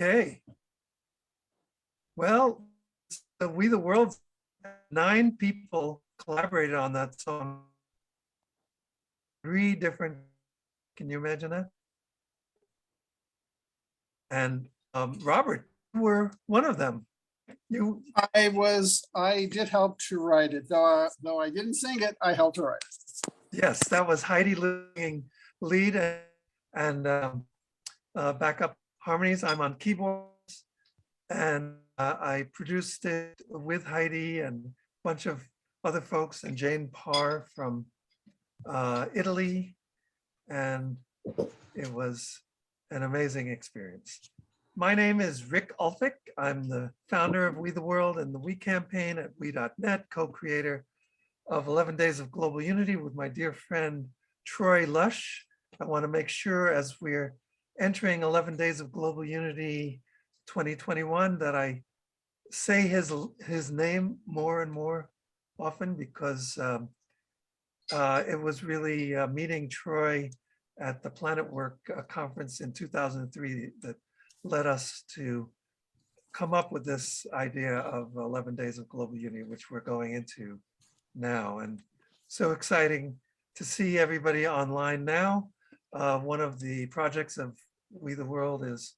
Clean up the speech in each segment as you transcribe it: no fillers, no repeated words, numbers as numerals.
Okay. Well, so We the World, 9 people collaborated on that song. 3 different, can you imagine that? And Robert, you were one of them. You, I did help to write it, though I didn't sing it, I helped to write it. yes, that was Heidi leading lead and backup harmonies. I'm on keyboards, and I produced it with Heidi and a bunch of other folks, and Jane Parr from Italy, and it was an amazing experience. My name is Rick Ulfik. I'm the founder of We the World and the We campaign at we.net, co-creator of 11 Days of Global Unity with my dear friend Troy Lush. I want to make sure as we're entering 11 Days of Global Unity 2021 that I say his name more and more often, because it was really meeting Troy at the Planet Work conference in 2003 that led us to come up with this idea of 11 Days of Global Unity, which we're going into now. And so exciting to see everybody online now. One of the projects of We the World is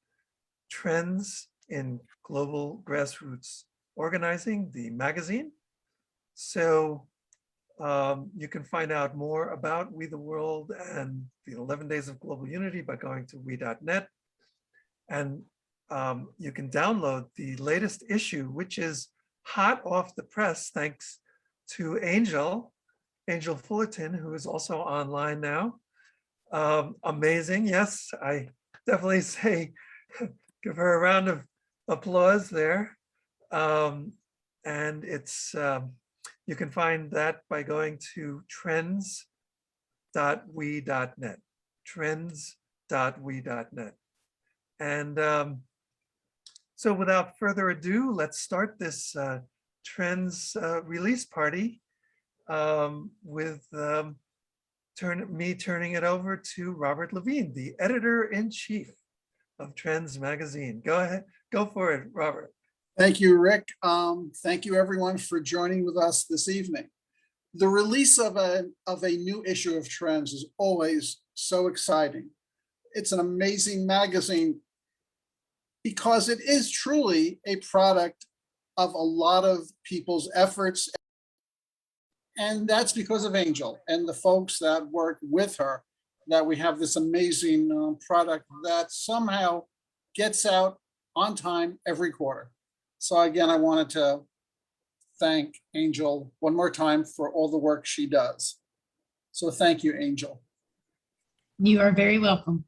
Trends in Global Grassroots Organizing, the magazine. So you can find out more about We the World and the 11 Days of Global Unity by going to we.net. And you can download the latest issue, which is hot off the press, thanks to Angel Fullerton, who is also online now. Amazing. Yes, I definitely say, give her a round of applause there. And it's, you can find that by going to trends.we.net, trends.we.net. And so without further ado, let's start this Trends release party with me turning it over to Robert Levine, the editor-in-chief of Trends magazine. Go ahead, go for it, Robert. Thank you, Rick. Thank you everyone for joining with us this evening. The release of a new issue of Trends is always so exciting. It's an amazing magazine because it is truly a product of a lot of people's efforts. And that's because of Angel and the folks that work with her, that we have this amazing product that somehow gets out on time every quarter. So again, I wanted to thank Angel one more time for all the work she does. So thank you, Angel. You are very welcome.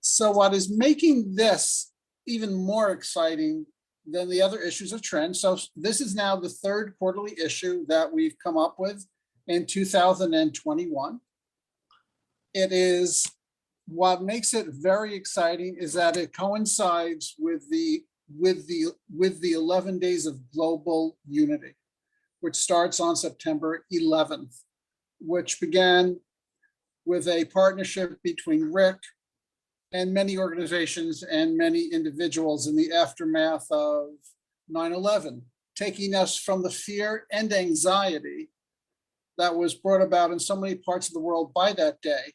So what is making this even more exciting than the other issues of Trends? So this is now the 3rd quarterly issue that we've come up with in 2021. It is, what makes it very exciting is that it coincides with the 11 Days of Global Unity, which starts on September 11th, which began with a partnership between Rick and many organizations and many individuals in the aftermath of 9/11, taking us from the fear and anxiety that was brought about in so many parts of the world by that day,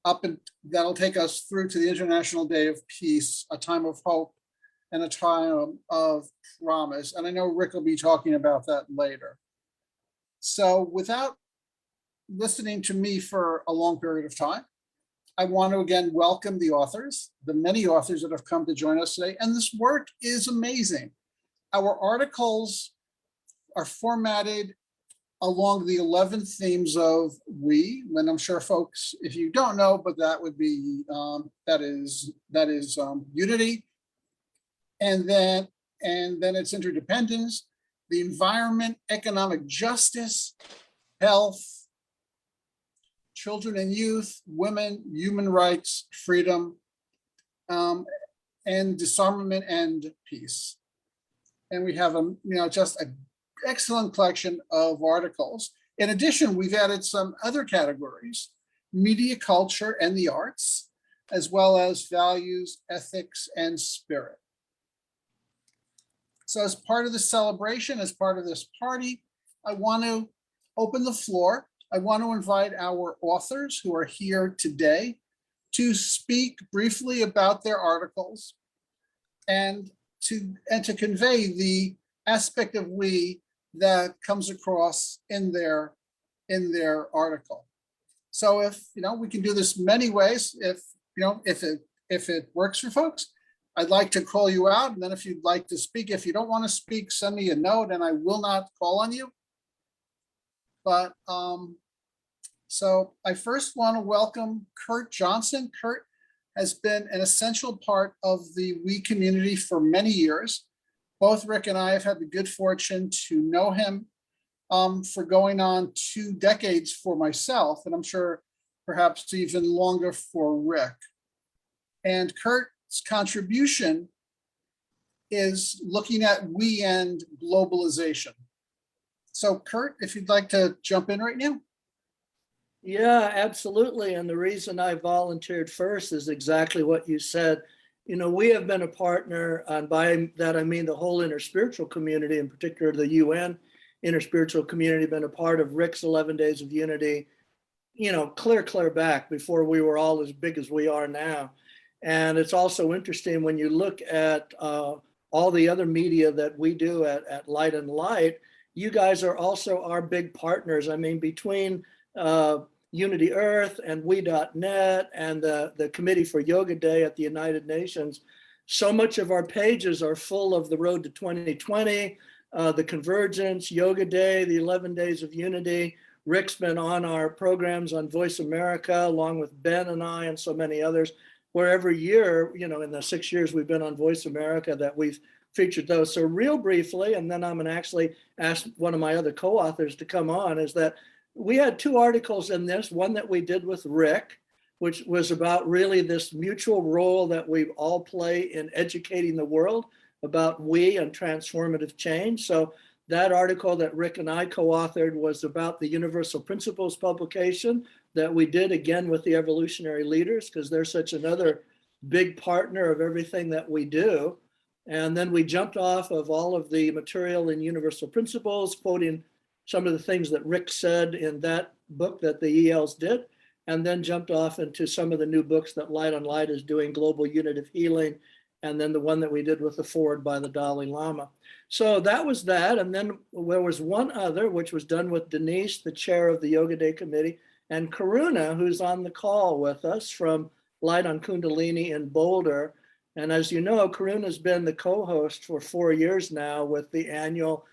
up and that'll take us through to the International Day of Peace, a time of hope and a time of promise. And I know Rick will be talking about that later. So without listening to me for a long period of time, I want to again welcome the authors, the many authors that have come to join us today. And this work is amazing. Our articles are formatted along the 11 themes of We, and I'm sure folks, if you don't know, but that would be, that is unity, and then it's interdependence, the environment, economic justice, health, children and youth, women, human rights, freedom, and disarmament and peace. And we have just an excellent collection of articles. In addition, we've added some other categories: media, culture, and the arts, as well as values, ethics, and spirit. So as part of the celebration, as part of this party, I want to open the floor. I want to invite our authors who are here today to speak briefly about their articles and to convey the aspect of we that comes across in their article. So if we can do this many ways, if it works for folks, I'd like to call you out, and then if you'd like to speak, if you don't want to speak, send me a note and I will not call on you. But so I first want to welcome Kurt Johnson. Kurt has been an essential part of the We community for many years. Both Rick and I have had the good fortune to know him for going on 2 decades for myself, and I'm sure perhaps even longer for Rick. And Kurt's contribution is looking at we and globalization. So Kurt, if you'd like to jump in right now. Yeah, absolutely. And the reason I volunteered first is exactly what you said. We have been a partner, and by that I mean the whole interspiritual community, in particular the UN interspiritual community, been a part of Rick's 11 Days of Unity, clear back before we were all as big as we are now. And it's also interesting when you look at all the other media that we do at Light and Light, you guys are also our big partners. I mean, between Unity Earth and we.net and the Committee for Yoga Day at the United Nations, so much of our pages are full of the road to 2020, the Convergence, Yoga Day, the 11 Days of Unity. Rick's been on our programs on Voice America, along with Ben and I and so many others, where every year, in the 6 years we've been on Voice America, that we've featured those. So real briefly, and then I'm going to actually ask one of my other co-authors to come on, is that we had 2 articles in this, one that we did with Rick, which was about really this mutual role that we all play in educating the world about we and transformative change. So that article that Rick and I co-authored was about the Universal Principles publication that we did again with the evolutionary leaders, because they're such another big partner of everything that we do. And then we jumped off of all of the material in Universal Principles, quoting some of the things that Rick said in that book that the ELs did, and then jumped off into some of the new books that Light on Light is doing, Global Unitive Healing, and then the one that we did with the forward by the Dalai Lama. So that was that. And then there was one other, which was done with Denise, the chair of the Yoga Day Committee, and Karuna, who's on the call with us from Light on Kundalini in Boulder. And as you know, Karuna's been the co-host for 4 years now with the annual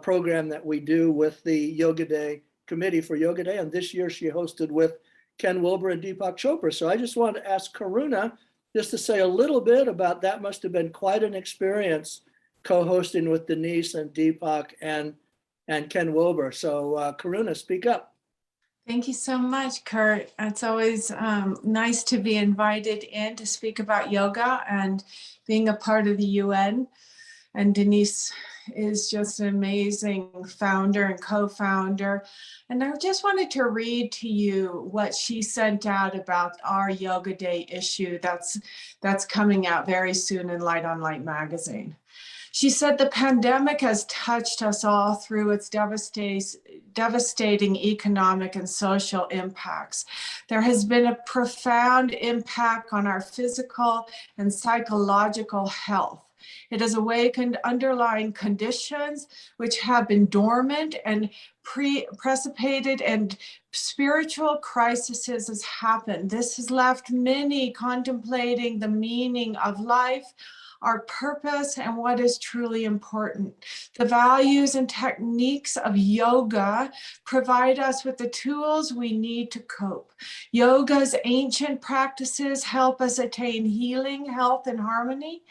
program that we do with the Yoga Day Committee for Yoga Day. And this year she hosted with Ken Wilber and Deepak Chopra. So I just wanted to ask Karuna just to say a little bit about that. Must have been quite an experience co-hosting with Denise and Deepak and Ken Wilber. So Karuna, speak up. Thank you so much, Kurt. It's always nice to be invited in to speak about yoga and being a part of the UN. And Denise is just an amazing founder and co-founder. And I just wanted to read to you what she sent out about our Yoga Day issue that's coming out very soon in Light on Light magazine. She said, the pandemic has touched us all through its devastating economic and social impacts. There has been a profound impact on our physical and psychological health. It has awakened underlying conditions which have been dormant and precipitated, and spiritual crises has happened. This has left many contemplating the meaning of life, our purpose, and what is truly important. The values and techniques of yoga provide us with the tools we need to cope. Yoga's ancient practices help us attain healing, health, and harmony.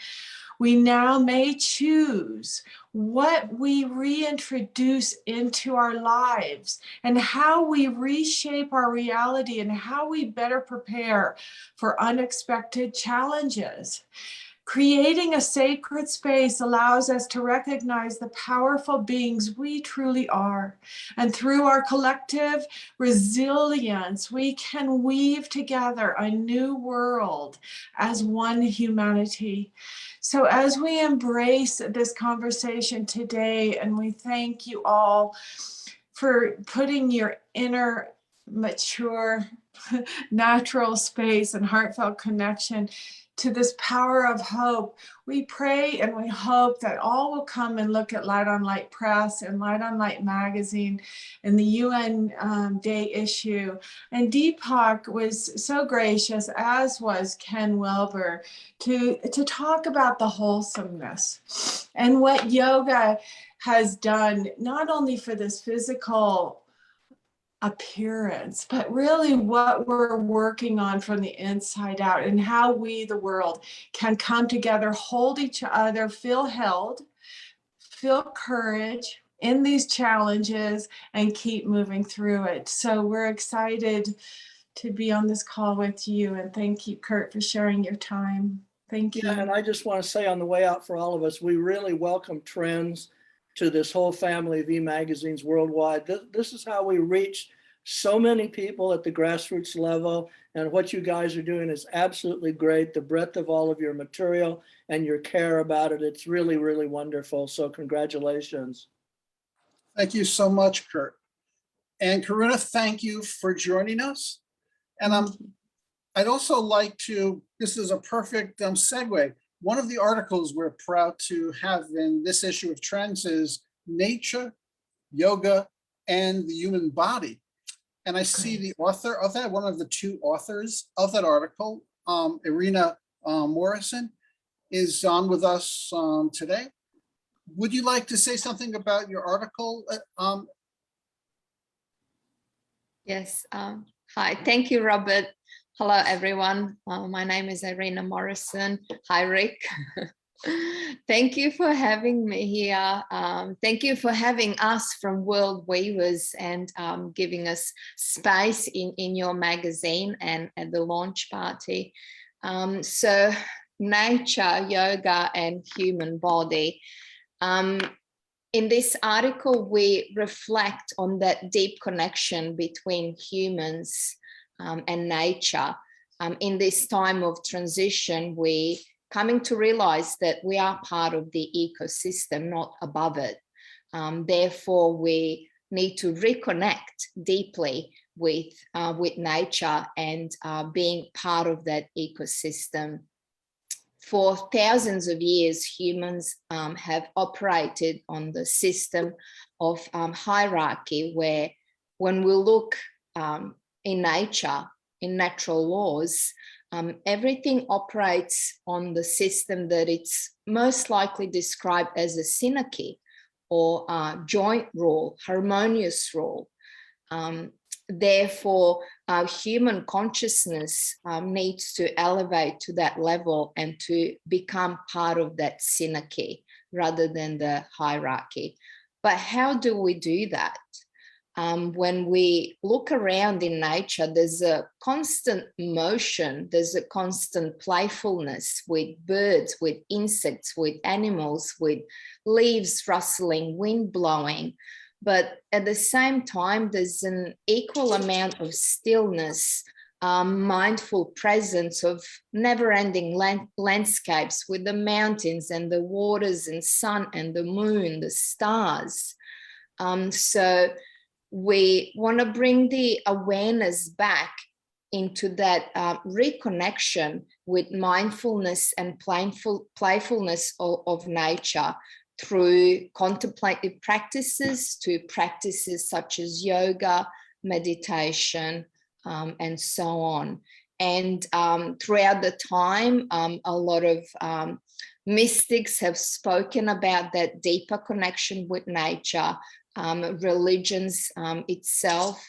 We now may choose what we reintroduce into our lives and how we reshape our reality and how we better prepare for unexpected challenges. Creating a sacred space allows us to recognize the powerful beings we truly are. And through our collective resilience, we can weave together a new world as one humanity. So as we embrace this conversation today, and we thank you all for putting your inner mature natural space and heartfelt connection to this power of hope. We pray and we hope that all will come and look at Light on Light Press and Light on Light Magazine and the UN Day issue. And Deepak was so gracious, as was Ken Wilber, to talk about the wholesomeness and what yoga has done, not only for this physical appearance, but really what we're working on from the inside out, and how we, the world, can come together, hold each other, feel held, feel courage in these challenges, and keep moving through it. So we're excited to be on this call with you, and thank you, Kurt, for sharing your time. Thank you. Yeah, and I just want to say on the way out for all of us, we really welcome Trends to this whole family of e-magazines worldwide. This is how we reach so many people at the grassroots level, and what you guys are doing is absolutely great. The breadth of all of your material and your care about it, it's really, really wonderful. So congratulations. Thank you so much, Kurt. And Karuna, thank you for joining us. And I'd also like to, this is a perfect segue. One of the articles we're proud to have in this issue of Trends is Nature, Yoga, and the Human Body. And I see the author of that, one of the two authors of that article, Irina Morrison, is on with us today. Would you like to say something about your article? Yes. Hi. Thank you, Robert. Hello, everyone. My name is Irina Morrison. Hi, Rick. Thank you for having me here. Thank you for having us from World Weavers and giving us space in your magazine and at the launch party. So nature, yoga, and human body. In this article, we reflect on that deep connection between humans and nature. In this time of transition, we coming to realize that we are part of the ecosystem, not above it. Therefore, we need to reconnect deeply with nature and being part of that ecosystem. For thousands of years, humans have operated on the system of hierarchy, where when we look in nature, in natural laws, everything operates on the system that it's most likely described as a synarchy or joint rule, harmonious rule. Therefore, our human consciousness needs to elevate to that level and to become part of that synarchy rather than the hierarchy. But how do we do that? When we look around in nature, there's a constant motion, there's a constant playfulness with birds, with insects, with animals, with leaves rustling, wind blowing. But at the same time, there's an equal amount of stillness, mindful presence of never-ending landscapes with the mountains and the waters and sun and the moon, the stars. So we want to bring the awareness back into that reconnection with mindfulness and playfulness of nature through contemplative practices to practices such as yoga, meditation, and so on. And throughout the time, a lot of mystics have spoken about that deeper connection with nature, religions itself,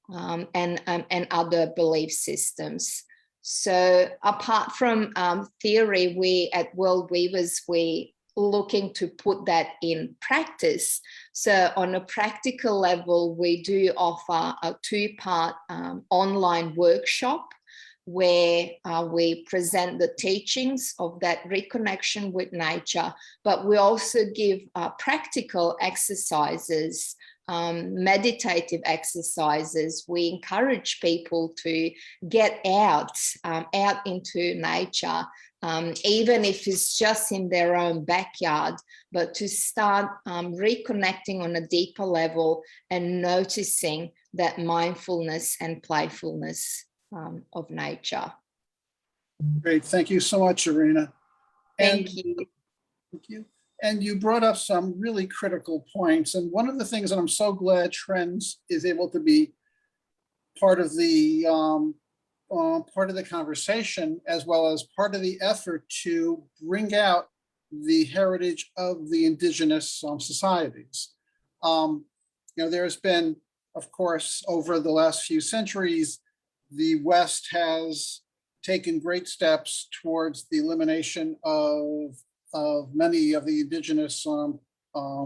and other belief systems. So apart from theory, we at World Weavers, we looking to put that in practice. So on a practical level, we do offer a two-part online workshop where we present the teachings of that reconnection with nature, but we also give practical exercises, meditative exercises. We encourage people to get out into nature, even if it's just in their own backyard, but to start reconnecting on a deeper level and noticing that mindfulness and playfulness of nature. Great. Thank you so much, Irina. Thank you. Thank you. And you brought up some really critical points. And one of the things that I'm so glad Trends is able to be part of the conversation, as well as part of the effort to bring out the heritage of the indigenous societies. There's been, of course, over the last few centuries, the West has taken great steps towards the elimination of many of the indigenous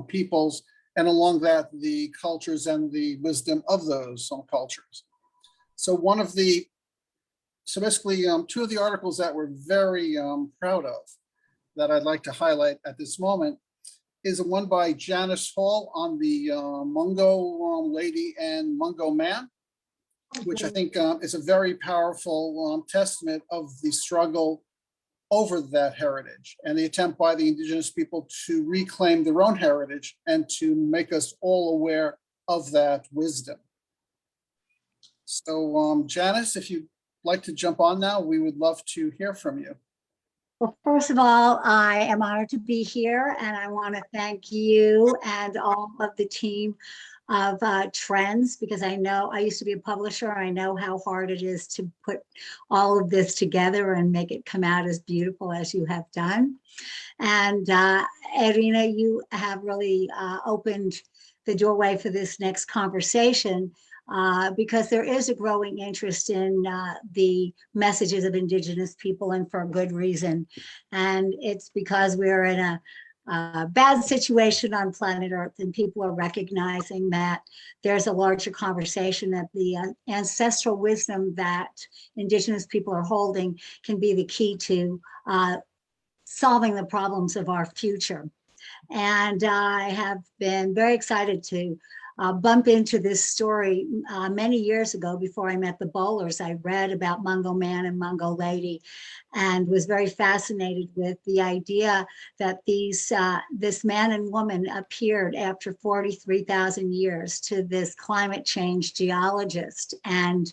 peoples, and along that, the cultures and the wisdom of those cultures. So basically, two of the articles that we're very proud of that I'd like to highlight at this moment is one by Janice Hall on the Mungo lady and Mungo man, which I think is a very powerful testament of the struggle over that heritage and the attempt by the indigenous people to reclaim their own heritage and to make us all aware of that wisdom. So Janice, if you'd like to jump on now, we would love to hear from you. Well, first of all, I am honored to be here, and I want to thank you and all of the team of Trends, because I know I used to be a publisher. I know how hard it is to put all of this together and make it come out as beautiful as you have done. And Irina, you have really opened the doorway for this next conversation, because there is a growing interest in the messages of Indigenous people, and for a good reason. And it's because we're in a bad situation on planet Earth, and people are recognizing that there's a larger conversation, that the ancestral wisdom that Indigenous people are holding can be the key to solving the problems of our future. And I have been very excited to bump into this story many years ago. Before I met the Bowlers, I read about Mungo Man and Mungo Lady, and was very fascinated with the idea that this man and woman appeared after 43,000 years to this climate change geologist, and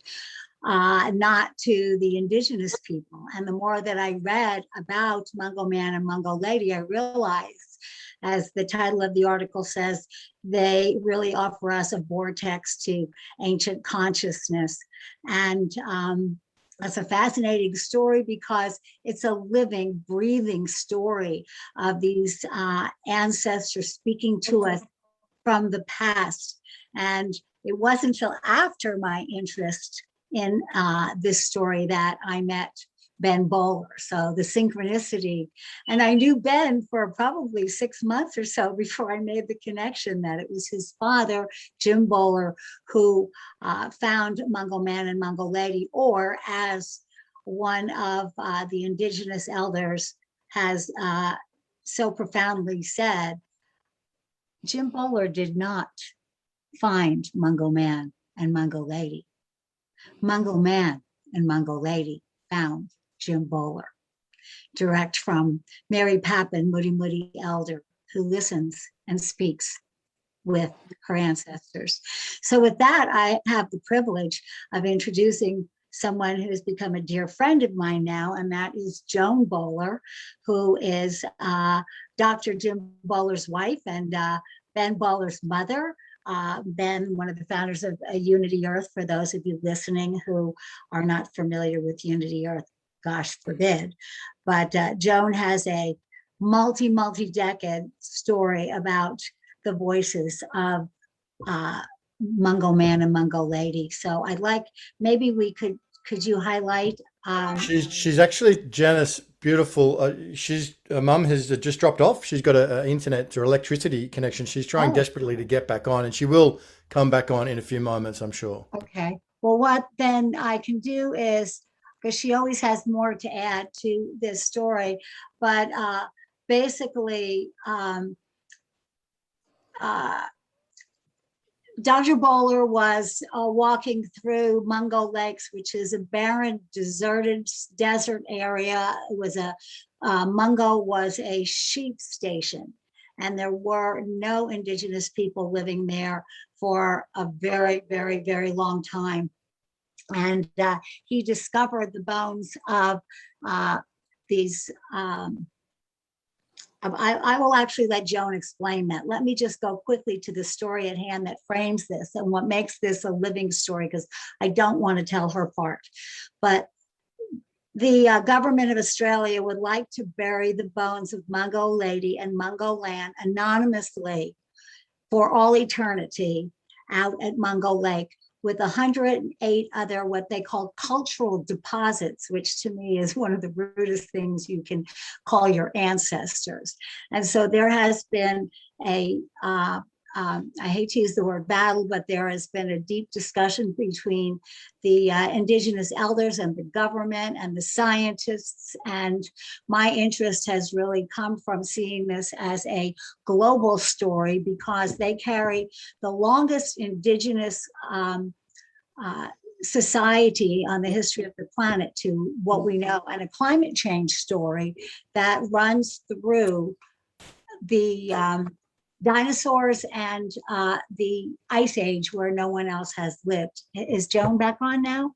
not to the Indigenous people. And the more that I read about Mungo Man and Mungo Lady, I realized, as the title of the article says, they really offer us a vortex to ancient consciousness. And it's a fascinating story because it's a living, breathing story of these ancestors speaking to us from the past. And it wasn't until after my interest in this story that I met Ben Bowler. So the synchronicity, and I knew Ben for probably 6 months or so before I made the connection that it was his father, Jim Bowler, who found Mungo Man and Mungo Lady, or as one of the Indigenous elders has so profoundly said, Jim Bowler did not find Mungo Man and Mungo Lady. Mungo Man and Mungo Lady found Jim Bowler, direct from Mary Pappin, Moody Moody Elder, who listens and speaks with her ancestors. So with that, I have the privilege of introducing someone who has become a dear friend of mine now, and that is Joan Bowler, who is Dr. Jim Bowler's wife and Ben Bowler's mother. Ben, one of the founders of Unity Earth, for those of you listening who are not familiar with Unity Earth, gosh forbid. But Joan has a multi-decade story about the voices of Mungo Man and Mungo Lady. So I'd like, maybe we could you highlight? She's actually, Janice, beautiful. Her mum has just dropped off. She's got an internet or electricity connection. She's trying desperately to get back on, and she will come back on in a few moments, I'm sure. Okay. Well, what then I can do is because she always has more to add to this story. But basically, Dr. Bowler was walking through Mungo Lakes, which is a barren, deserted desert area. It was Mungo was a sheep station, and there were no indigenous people living there for a very, very, very long time. And he discovered the bones of these. I will actually let Joan explain that. Let me just go quickly to the story at hand that frames this and what makes this a living story, because I don't want to tell her part. But the government of Australia would like to bury the bones of Mungo Lady and Mungo Land anonymously for all eternity out at Mungo Lake, with 108 other what they call cultural deposits, which to me is one of the rudest things you can call your ancestors. And so there has been I hate to use the word battle, but there has been a deep discussion between the indigenous elders and the government and the scientists. And my interest has really come from seeing this as a global story, because they carry the longest indigenous society on the history of the planet to what we know, and a climate change story that runs through the dinosaurs and the ice age, where no one else has lived. Is Joan back on now?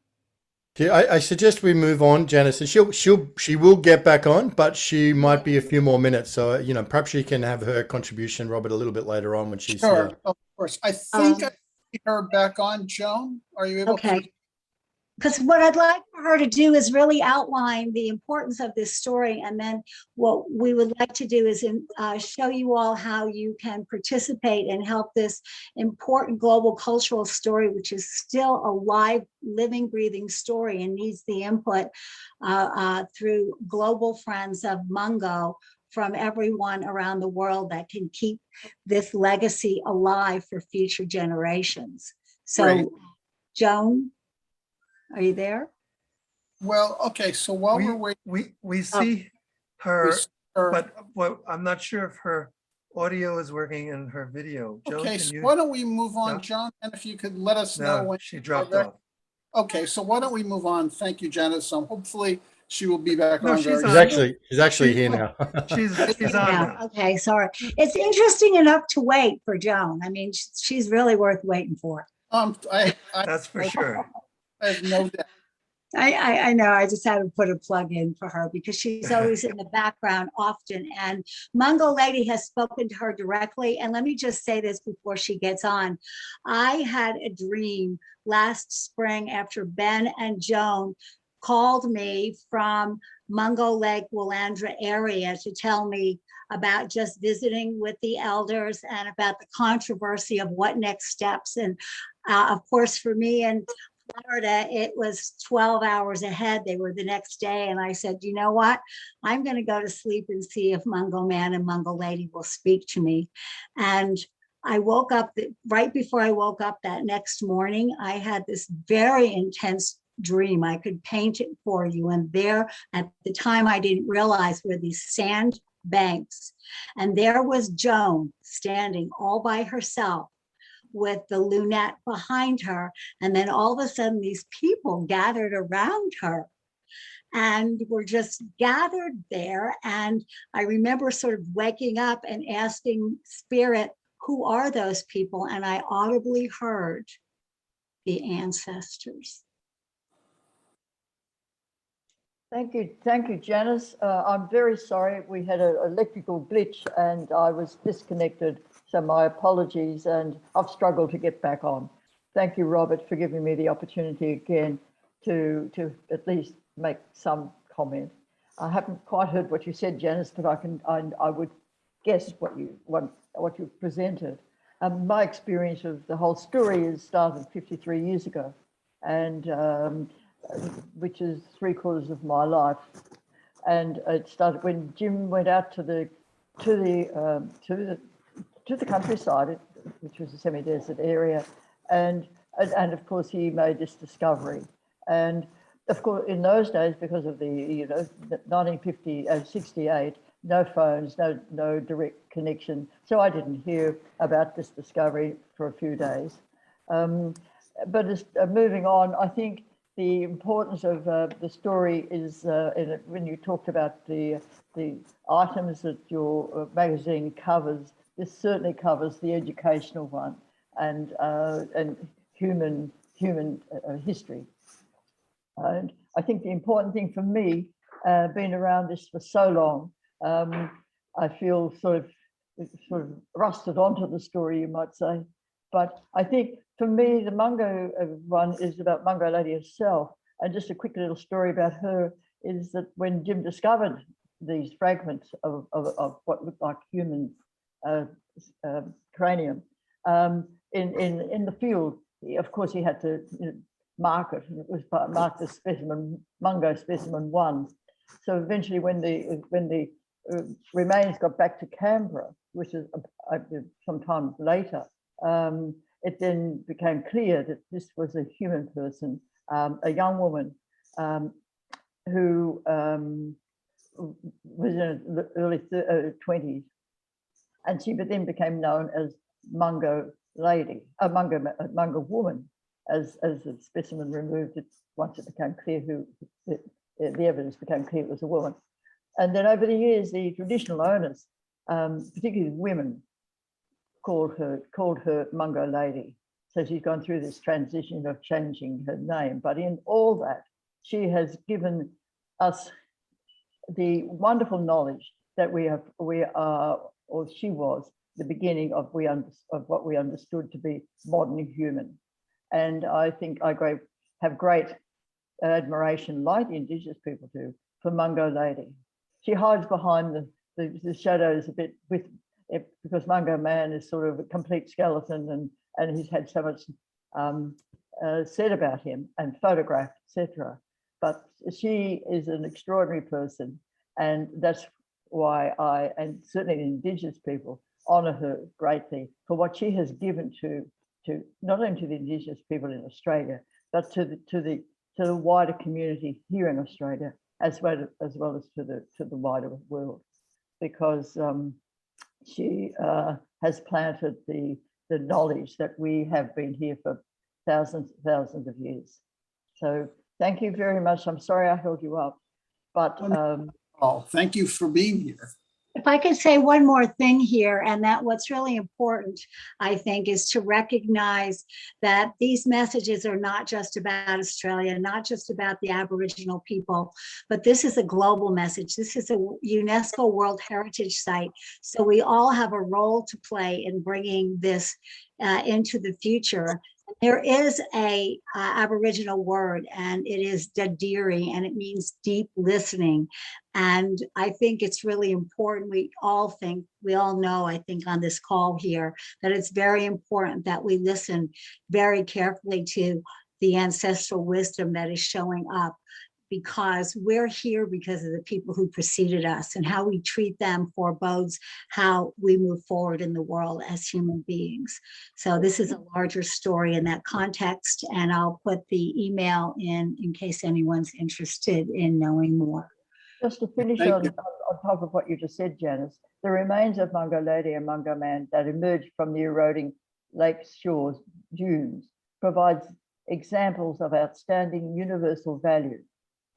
Yeah, I suggest we move on, Janice, and she will get back on, but she might be a few more minutes. So perhaps she can have her contribution, Robert, a little bit later on when she's Sure, here. of course. I think I see her back on. Joan, are you able to? Okay. Because what I'd like for her to do is really outline the importance of this story. And then what we would like to do is show you all how you can participate and help this important global cultural story, which is still a live, living, breathing story and needs the input through global friends of Mungo from everyone around the world that can keep this legacy alive for future generations. So, Great. Joan, are you there? Well, okay, so while we're waiting, We see her, we see her. but I'm not sure if her audio is working and her video. Joan, Okay, can so you? why don't we move on, No. John? And if you could let us know No, when. she dropped back. off. Okay, so why don't we move on? Thank you, Janice. So hopefully she will be back No, on she's very on. soon. She's actually here now. She's on Yeah, now. okay, sorry. It's interesting enough to wait for Joan. I mean, she's really worth waiting for. That's for sure. I have no doubt. I know, I just had to put a plug in for her because she's always in the background often. And Mungo Lady has spoken to her directly. And let me just say this before she gets on. I had a dream last spring after Ben and Joan called me from Mungo Lake, Willandra area to tell me about just visiting with the elders and about the controversy of what next steps. And of course, for me and Florida, it was 12 hours ahead. They were the next day. And I said, you know what? I'm going to go to sleep and see if Mungo Man and Mungo Lady will speak to me. And I woke up right before I woke up that next morning. I had this very intense dream. I could paint it for you. And there at the time, I didn't realize were these sand banks. And there was Joan standing all by herself with the lunette behind her. And then all of a sudden, these people gathered around her and were just gathered there. And I remember sort of waking up and asking Spirit, who are those people? And I audibly heard the ancestors. Thank you, Janice. I'm very sorry. We had an electrical glitch and I was disconnected. So my apologies, and I've struggled to get back on. Thank you, Robert, for giving me the opportunity again to at least make some comment. I haven't quite heard what you said, Janice, but I would guess what you presented. My experience of the whole story is started 53 years ago, and which is 3/4 of my life. And it started when Jim went out to the countryside, which was a semi-desert area, and of course he made this discovery. And of course, in those days, because of the, 1968, no phones, no direct connection. So I didn't hear about this discovery for a few days. But moving on, I think the importance of the story is when you talked about the items that your magazine covers. This certainly covers the educational one and human history. And I think the important thing for me, being around this for so long, I feel sort of rusted onto the story, you might say. But I think for me, the Mungo one is about Mungo Lady herself. And just a quick little story about her is that when Jim discovered these fragments of what looked like human cranium in the field, of course, he had to mark it. It was marked as specimen Mungo specimen 1. So eventually, when the remains got back to Canberra, which is some time later, it then became clear that this was a human person, a young woman who was in the early 20s, and she then became known as Mungo Lady, Mungo Woman, as the specimen removed. Once it became clear the evidence became clear it was a woman. And then over the years, the traditional owners, particularly women, called her Mungo Lady. So she's gone through this transition of changing her name. But in all that, she has given us the wonderful knowledge that she was the beginning of what we understood to be modern human. And I think I have great admiration, like the Indigenous people do, for Mungo Lady. She hides behind the shadows a bit because Mungo Man is sort of a complete skeleton, and he's had so much said about him and photographed, etc. But she is an extraordinary person, and that's why I, and certainly the Indigenous people, honour her greatly for what she has given to not only to the Indigenous people in Australia, but to the wider community here in Australia, as well as to the wider world, because she has planted the knowledge that we have been here for thousands of years. So thank you very much. I'm sorry I held you up, but thank you for being here. If I could say one more thing here, and that what's really important, I think, is to recognize that these messages are not just about Australia, not just about the Aboriginal people, but this is a global message. This is a UNESCO World Heritage Site. So we all have a role to play in bringing this into the future. There is a Aboriginal word, and it is Dadiri, and it means deep listening. And I think it's really important. We all know, I think, on this call here, that it's very important that we listen very carefully to the ancestral wisdom that is showing up, because we're here because of the people who preceded us, and how we treat them forebodes how we move forward in the world as human beings. So this is a larger story in that context, and I'll put the email in case anyone's interested in knowing more. Just to finish on top of what you just said, Janice, the remains of Mungo Lady and Mungo Man that emerged from the eroding lake shores dunes provides examples of outstanding universal value,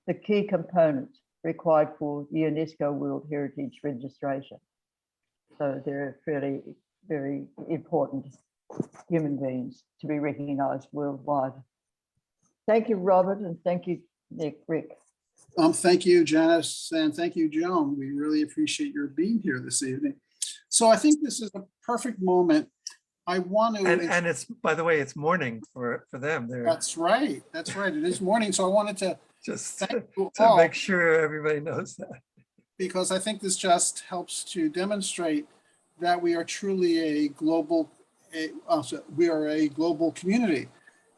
the key components required for the UNESCO World Heritage registration. So they're very important human beings to be recognised worldwide. Thank you, Robert, and thank you, Rick. Thank you, Janice, and thank you, Joan. We really appreciate your being here this evening. So I think this is a perfect moment. I want to, and it's, by the way, it's morning for them. That's right. It is morning. So I wanted to just thank you to all, make sure everybody knows that, because I think this just helps to demonstrate that we are truly a global community.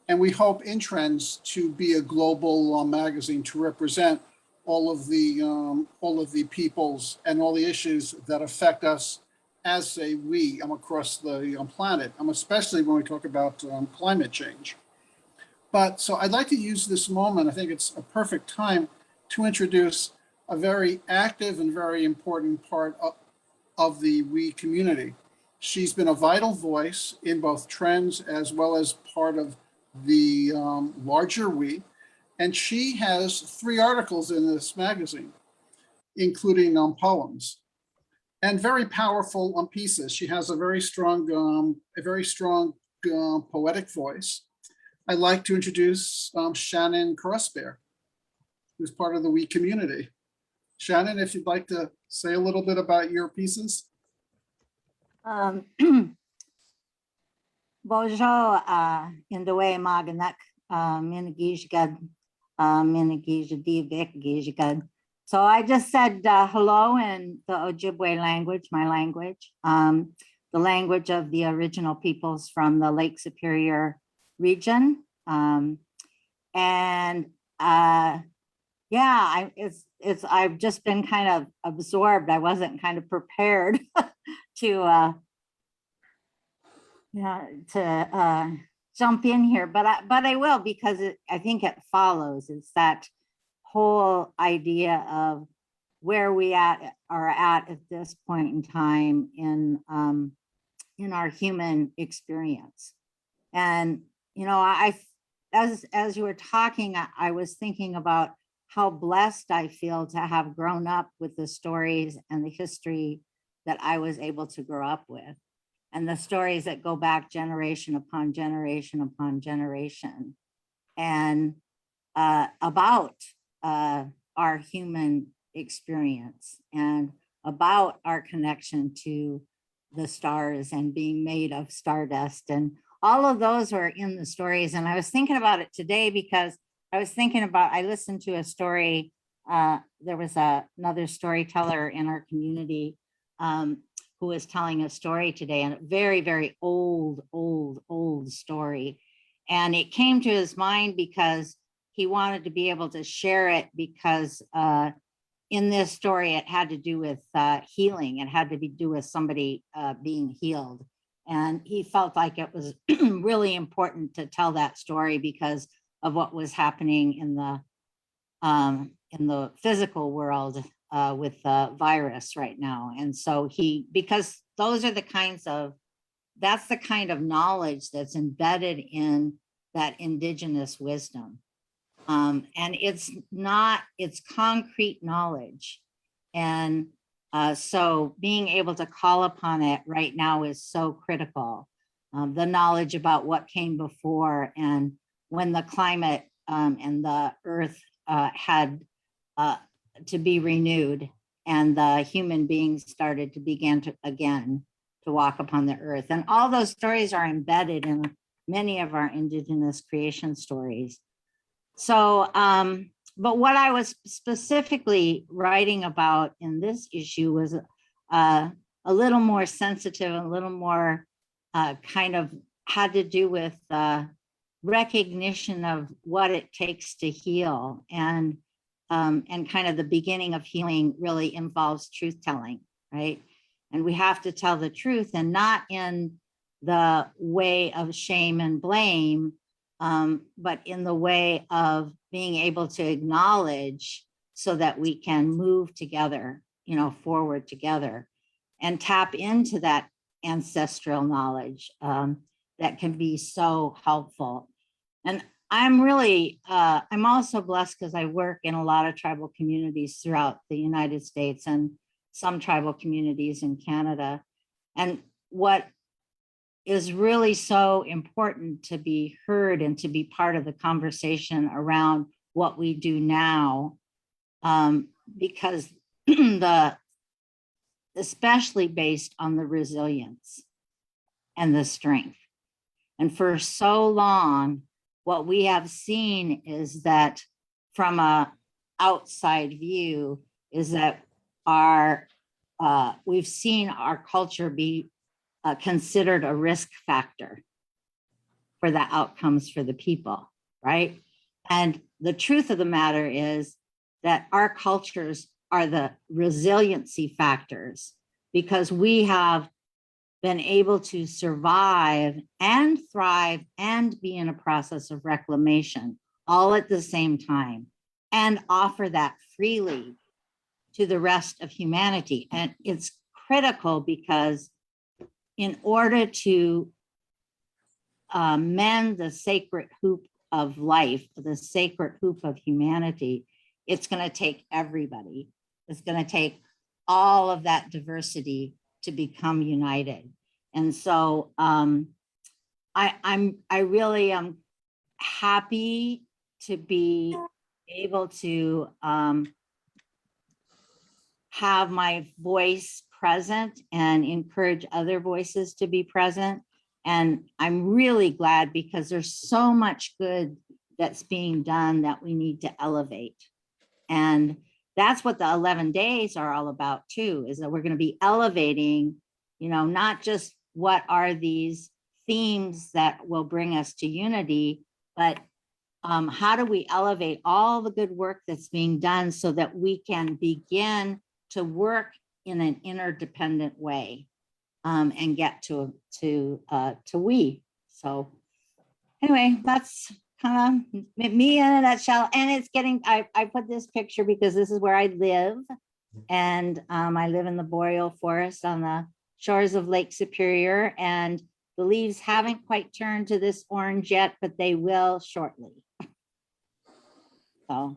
And we in Trends to be a global magazine to represent all of the peoples and all the issues that affect us as across the planet. Especially when we talk about climate change. But so I'd like to use this moment, I think it's a perfect time to introduce a very active and very important part of the we community. She's been a vital voice in both trends as well as part of the larger we. And she has 3 articles in this magazine, including poems and very powerful pieces. She has a very strong poetic voice. I'd like to introduce Shannon Crossbear, who's part of the we community. Shannon, if you'd like to say a little bit about your pieces. Bonjour, in the way Maganak, Minigishgad, Minigishadivik, So I just said hello in the Ojibwe language, my language, the language of the original peoples from the Lake Superior region. Yeah, I've just been kind of absorbed. I wasn't kind of prepared to jump in here, but I will, because I think it follows. It's that whole idea of where we are at this point in time in our human experience. And as you were talking, I was thinking about how blessed I feel to have grown up with the stories and the history that I was able to grow up with, and the stories that go back generation upon generation upon generation, and about our human experience and about our connection to the stars and being made of stardust. And all of those were in the stories. And I was thinking about it today because I listened to a story. There was another storyteller in our community who was telling a story today, and a very, very old story. And it came to his mind because he wanted to be able to share it, because in this story, it had to do with healing. It had to do with somebody being healed. And he felt like it was really important to tell that story because of what was happening in the physical world with the virus right now. And so because those are that's the kind of knowledge that's embedded in that indigenous wisdom. And it's concrete knowledge. And so being able to call upon it right now is so critical. The knowledge about what came before, and when the climate and the earth had to be renewed, and the human beings started to begin to walk upon the earth. And all those stories are embedded in many of our indigenous creation stories. So, but what I was specifically writing about in this issue was a little more sensitive, a little more kind of had to do with recognition of what it takes to heal, and kind of the beginning of healing really involves truth telling, right? And we have to tell the truth, and not in the way of shame and blame, but in the way of being able to acknowledge so that we can move together, forward together, and tap into that ancestral knowledge that can be so helpful. And I'm also blessed because I work in a lot of tribal communities throughout the United States and some tribal communities in Canada. And what is really so important to be heard and to be part of the conversation around what we do now, because especially based on the resilience and the strength. And for so long, what we have seen is that from an outside view is that we've seen our culture be considered a risk factor for the outcomes for the people, right? And the truth of the matter is that our cultures are the resiliency factors, because we have been able to survive and thrive and be in a process of reclamation all at the same time and offer that freely to the rest of humanity. And it's critical because in order to mend the sacred hoop of life, the sacred hoop of humanity, it's going to take everybody. It's going to take all of that diversity to become united. And so I really am happy to be able to have my voice present and encourage other voices to be present. And I'm really glad because there's so much good that's being done that we need to elevate. And that's what the 11 days are all about too, is that we're going to be elevating, you know, not just what are these themes that will bring us to unity, but how do we elevate all the good work that's being done so that we can begin to work in an interdependent way and get to we. So anyway, that's kind of me in a nutshell. And it's getting, I put this picture because this is where I live. And I live in the boreal forest on the shores of Lake Superior. And the leaves haven't quite turned to this orange yet, but they will shortly. So,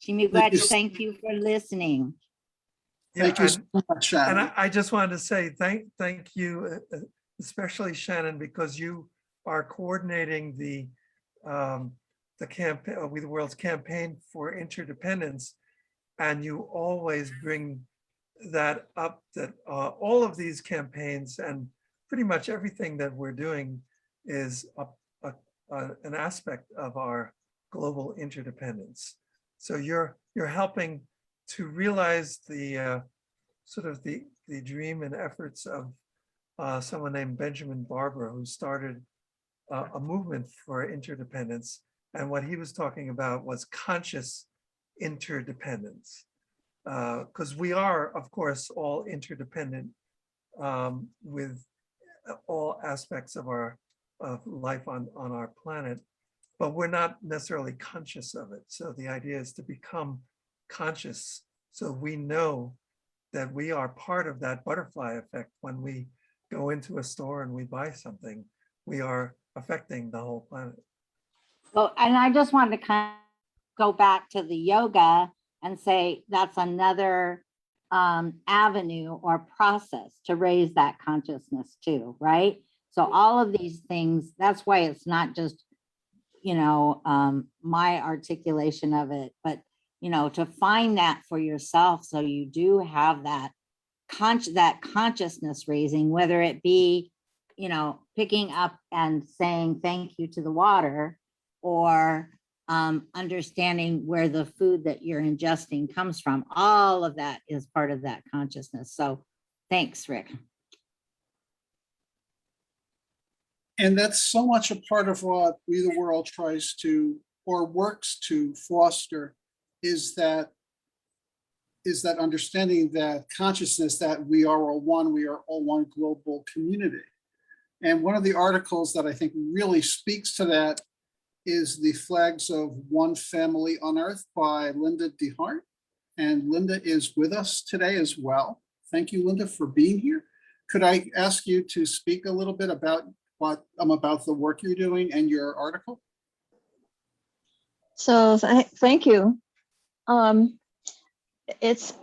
Chimugwach, thank you for listening. Thank you so much, Shannon. And I just wanted to say thank you, especially Shannon, because you are coordinating the campaign, We the World's campaign for interdependence, and you always bring that up, that all of these campaigns and pretty much everything that we're doing is an aspect of our global interdependence. So you're helping to realize the sort of the dream and efforts of someone named Benjamin Barber, who started a movement for interdependence. And what he was talking about was conscious interdependence, because we are, of course, all interdependent with all aspects of our life on our planet, but we're not necessarily conscious of it. So the idea is to become conscious so we know that we are part of that butterfly effect. When we go into a store and we buy something, we are affecting the whole planet. Well, and I just wanted to kind of go back to the yoga and say that's another avenue or process to raise that consciousness too, right? So all of these things, that's why it's not just, you know, my articulation of it, but, you know, to find that for yourself so you do have that consciousness raising, whether it be, you know, picking up and saying thank you to the water, or understanding where the food that you're ingesting comes from. All of that is part of that consciousness. So thanks, Rick. And that's so much a part of what We the World tries to, or works to foster, is that understanding, that consciousness that we are all one global community. And one of the articles that I think really speaks to that is The Flags of One Family on Earth by Linda DeHart. And Linda is with us today as well. Thank you, Linda, for being here. Could I ask you to speak a little bit about about the work you're doing and your article? So thank you. It's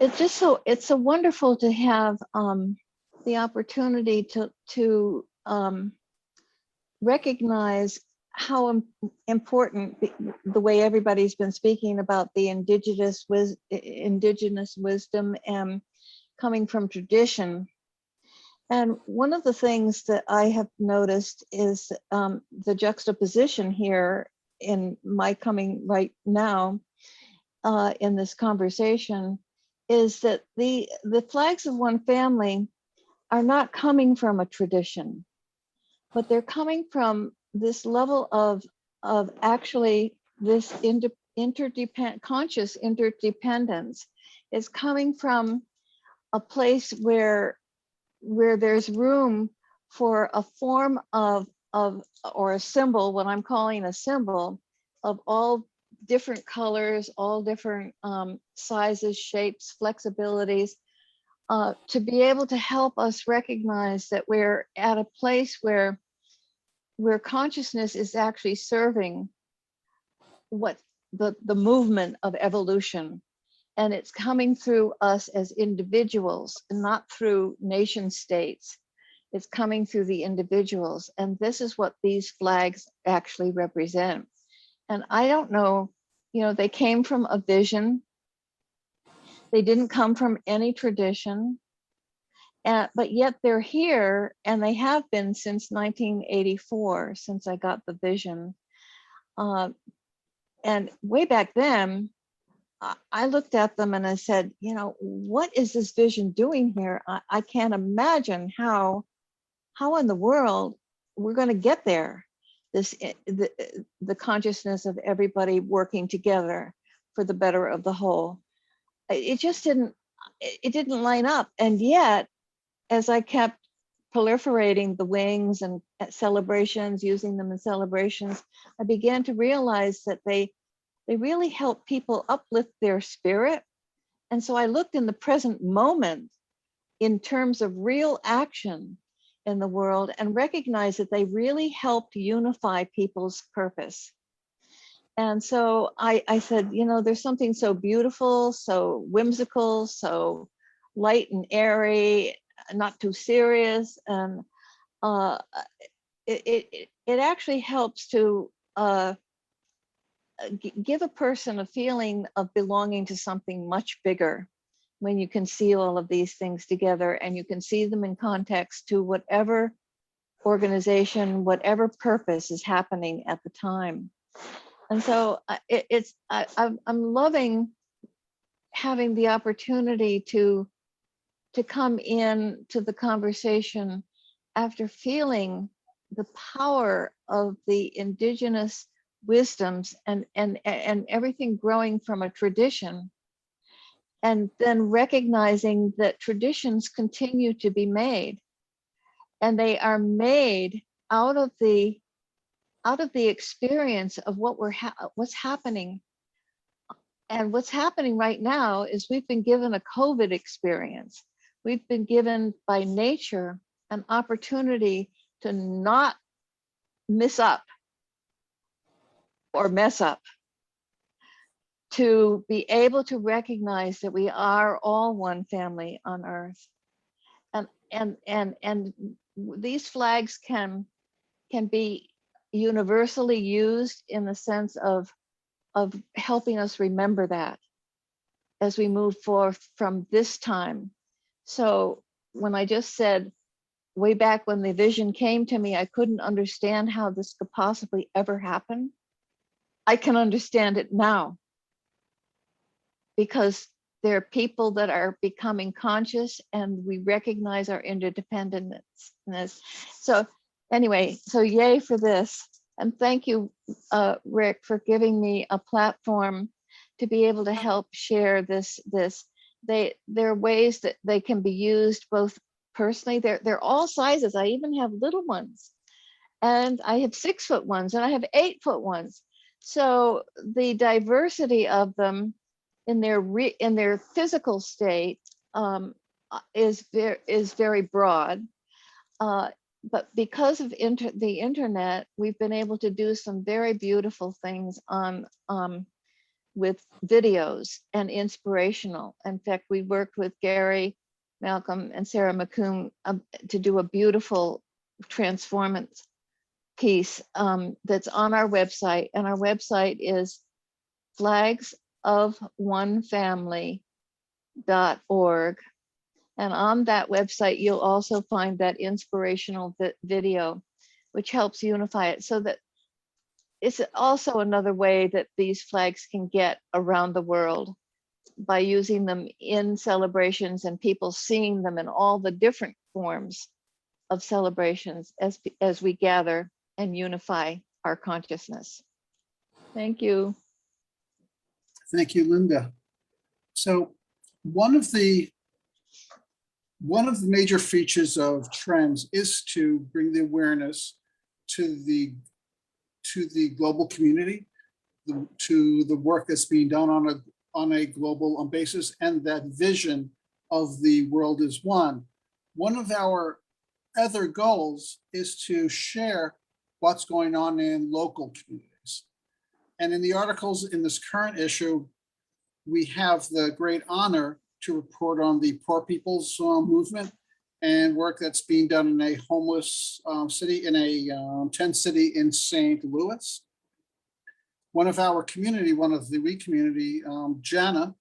so wonderful to have the opportunity to recognize how important the way everybody's been speaking about the indigenous wisdom and coming from tradition. And one of the things that I have noticed is the juxtaposition here in my coming right now in this conversation is that the flags of one family are not coming from a tradition, but they're coming from this level of actually this conscious interdependence is coming from a place where there's room for a form of or a symbol, what I'm calling a symbol of all different colors, all different sizes, shapes, flexibilities, to be able to help us recognize that we're at a place where consciousness is actually serving what the movement of evolution, and it's coming through us as individuals, not through nation states. It's coming through the individuals, and this is what these flags actually represent. And I don't know, you know, they came from a vision. They didn't come from any tradition, but yet they're here, and they have been since 1984, since I got the vision. And way back then, I looked at them and I said, you know, what is this vision doing here? I can't imagine how in the world we're going to get there. The consciousness of everybody working together for the better of the whole. It just didn't line up. And yet, as I kept proliferating the wings and celebrations, using them in celebrations, I began to realize that they really help people uplift their spirit. And so I looked in the present moment in terms of real action in the world and recognized that they really helped unify people's purpose. And so I said, you know, there's something so beautiful, so whimsical, so light and airy, not too serious. And it actually helps to give a person a feeling of belonging to something much bigger when you can see all of these things together and you can see them in context to whatever organization, whatever purpose is happening at the time. And so I'm loving having the opportunity to come in to the conversation after feeling the power of the indigenous wisdoms and everything growing from a tradition, and then recognizing that traditions continue to be made, and they are made out of the experience of what's happening. And what's happening right now is we've been given a COVID experience. We've been given by nature an opportunity to not miss up or mess up, to be able to recognize that we are all one family on earth. And these flags can be universally used in the sense of helping us remember that as we move forth from this time. So when I just said way back when the vision came to me, I couldn't understand how this could possibly ever happen. I can understand it now, because there are people that are becoming conscious and we recognize our interdependence. So anyway, so yay for this. And thank you, Rick, for giving me a platform to be able to help share this. There are ways that they can be used both personally. They're all sizes. I even have little ones, and I have 6-foot ones, and I have 8-foot ones. So the diversity of them in their physical state is very broad. But because of the internet, we've been able to do some very beautiful things with videos and inspirational. In fact, we worked with Gary, Malcolm, and Sarah McComb to do a beautiful transformance piece that's on our website. And our website is flagsofOneFamily.org. And on that website, you'll also find that inspirational video, which helps unify it, so that it's also another way that these flags can get around the world by using them in celebrations and people seeing them in all the different forms of celebrations as we gather and unify our consciousness. Thank you. Thank you, Linda. So one of the One of the major features of Trends is to bring the awareness to the global community, to the work that's being done on a global basis, and that vision of the world is one. One of our other goals is to share what's going on in local communities. And in the articles in this current issue, we have the great honor to report on the Poor People's Movement and work that's being done in a homeless city, in a tent city in St. Louis. One of our community, one of the WE community, Jana,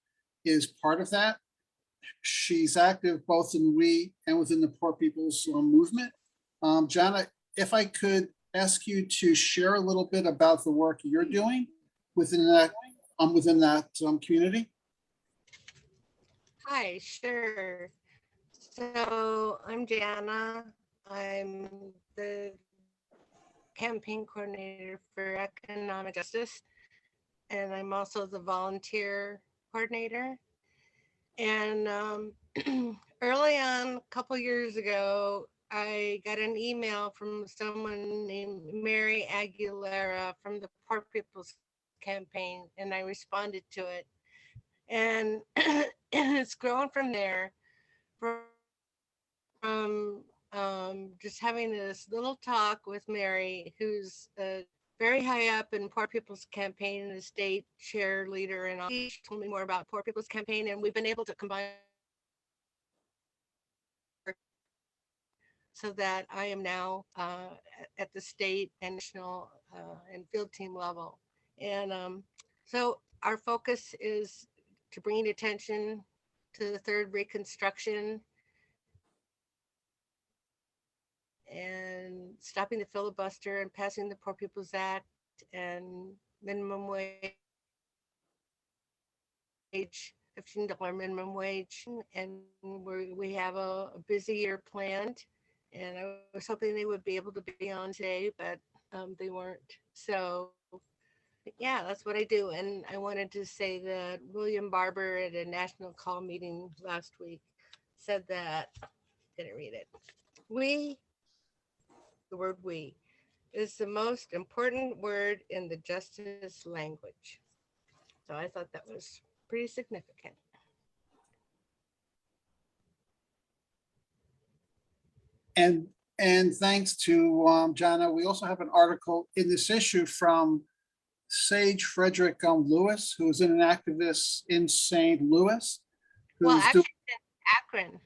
is part of that. She's active both in WE and within the Poor People's Movement. Jana, if I could ask you to share a little bit about the work you're doing within that community. Hi, sure. So I'm Jana. I'm the campaign coordinator for economic justice, and I'm also the volunteer coordinator. And early on, a couple years ago, I got an email from someone named Mary Aguilera from the Poor People's Campaign, and I responded to it. And it's grown from there, from just having this little talk with Mary, who's very high up in Poor People's Campaign and the state chair leader. And she told me more about Poor People's Campaign, and we've been able to combine so that I am now at the state and national and field team level. And so our focus is to bring attention to the third Reconstruction and stopping the filibuster and passing the Poor People's Act and minimum wage, $15 minimum wage. And we have a busy year planned. And I was hoping they would be able to be on today, but they weren't. So yeah, that's what I do. And I wanted to say that William Barber at a national call meeting last week said that, didn't read it. The word we, is the most important word in the justice language. So I thought that was pretty significant. And thanks to Jana, we also have an article in this issue from Sage Frederick Lewis, who is an activist in St. Louis. Well, actually, Akron.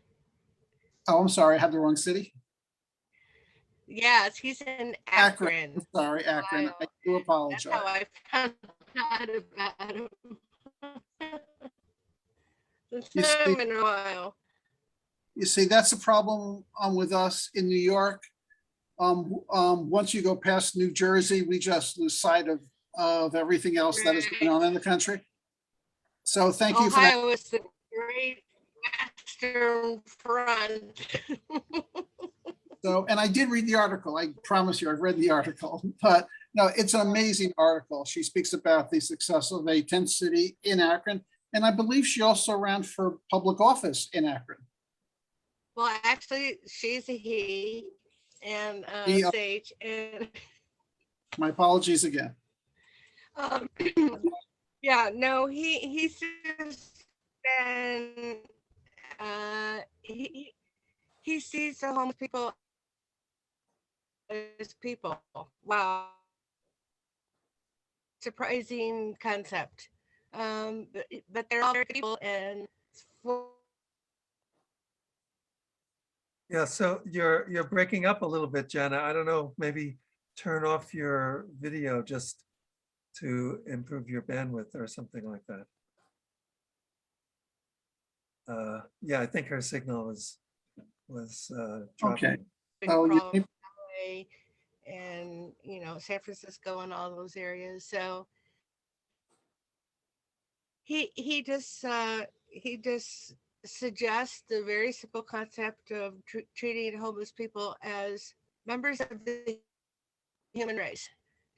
Oh, I'm sorry, I had the wrong city. Yes, he's in Akron. Sorry, Akron. Ohio. I do apologize. That's how I found out about him. Since I'm in Ohio. You see, that's the problem with us in New York. Once you go past New Jersey, we just lose sight of everything else that is going on in the country. So thank you for that. Ohio is the great Western Front. So, and I did read the article. I promise you, I've read the article. But no, it's an amazing article. She speaks about the success of a tent city in Akron, and I believe she also ran for public office in Akron. Well, actually, she's a he, and Sage, and my apologies again. Yeah, no, he's just been he sees the homeless people as people. Wow, surprising concept. But they're all people, and Yeah, so you're breaking up a little bit, Jenna. I don't know, maybe turn off your video just to improve your bandwidth or something like that. Yeah, I think her signal was dropping. Okay. And San Francisco and all those areas. So he just suggests the very simple concept of treating homeless people as members of the human race,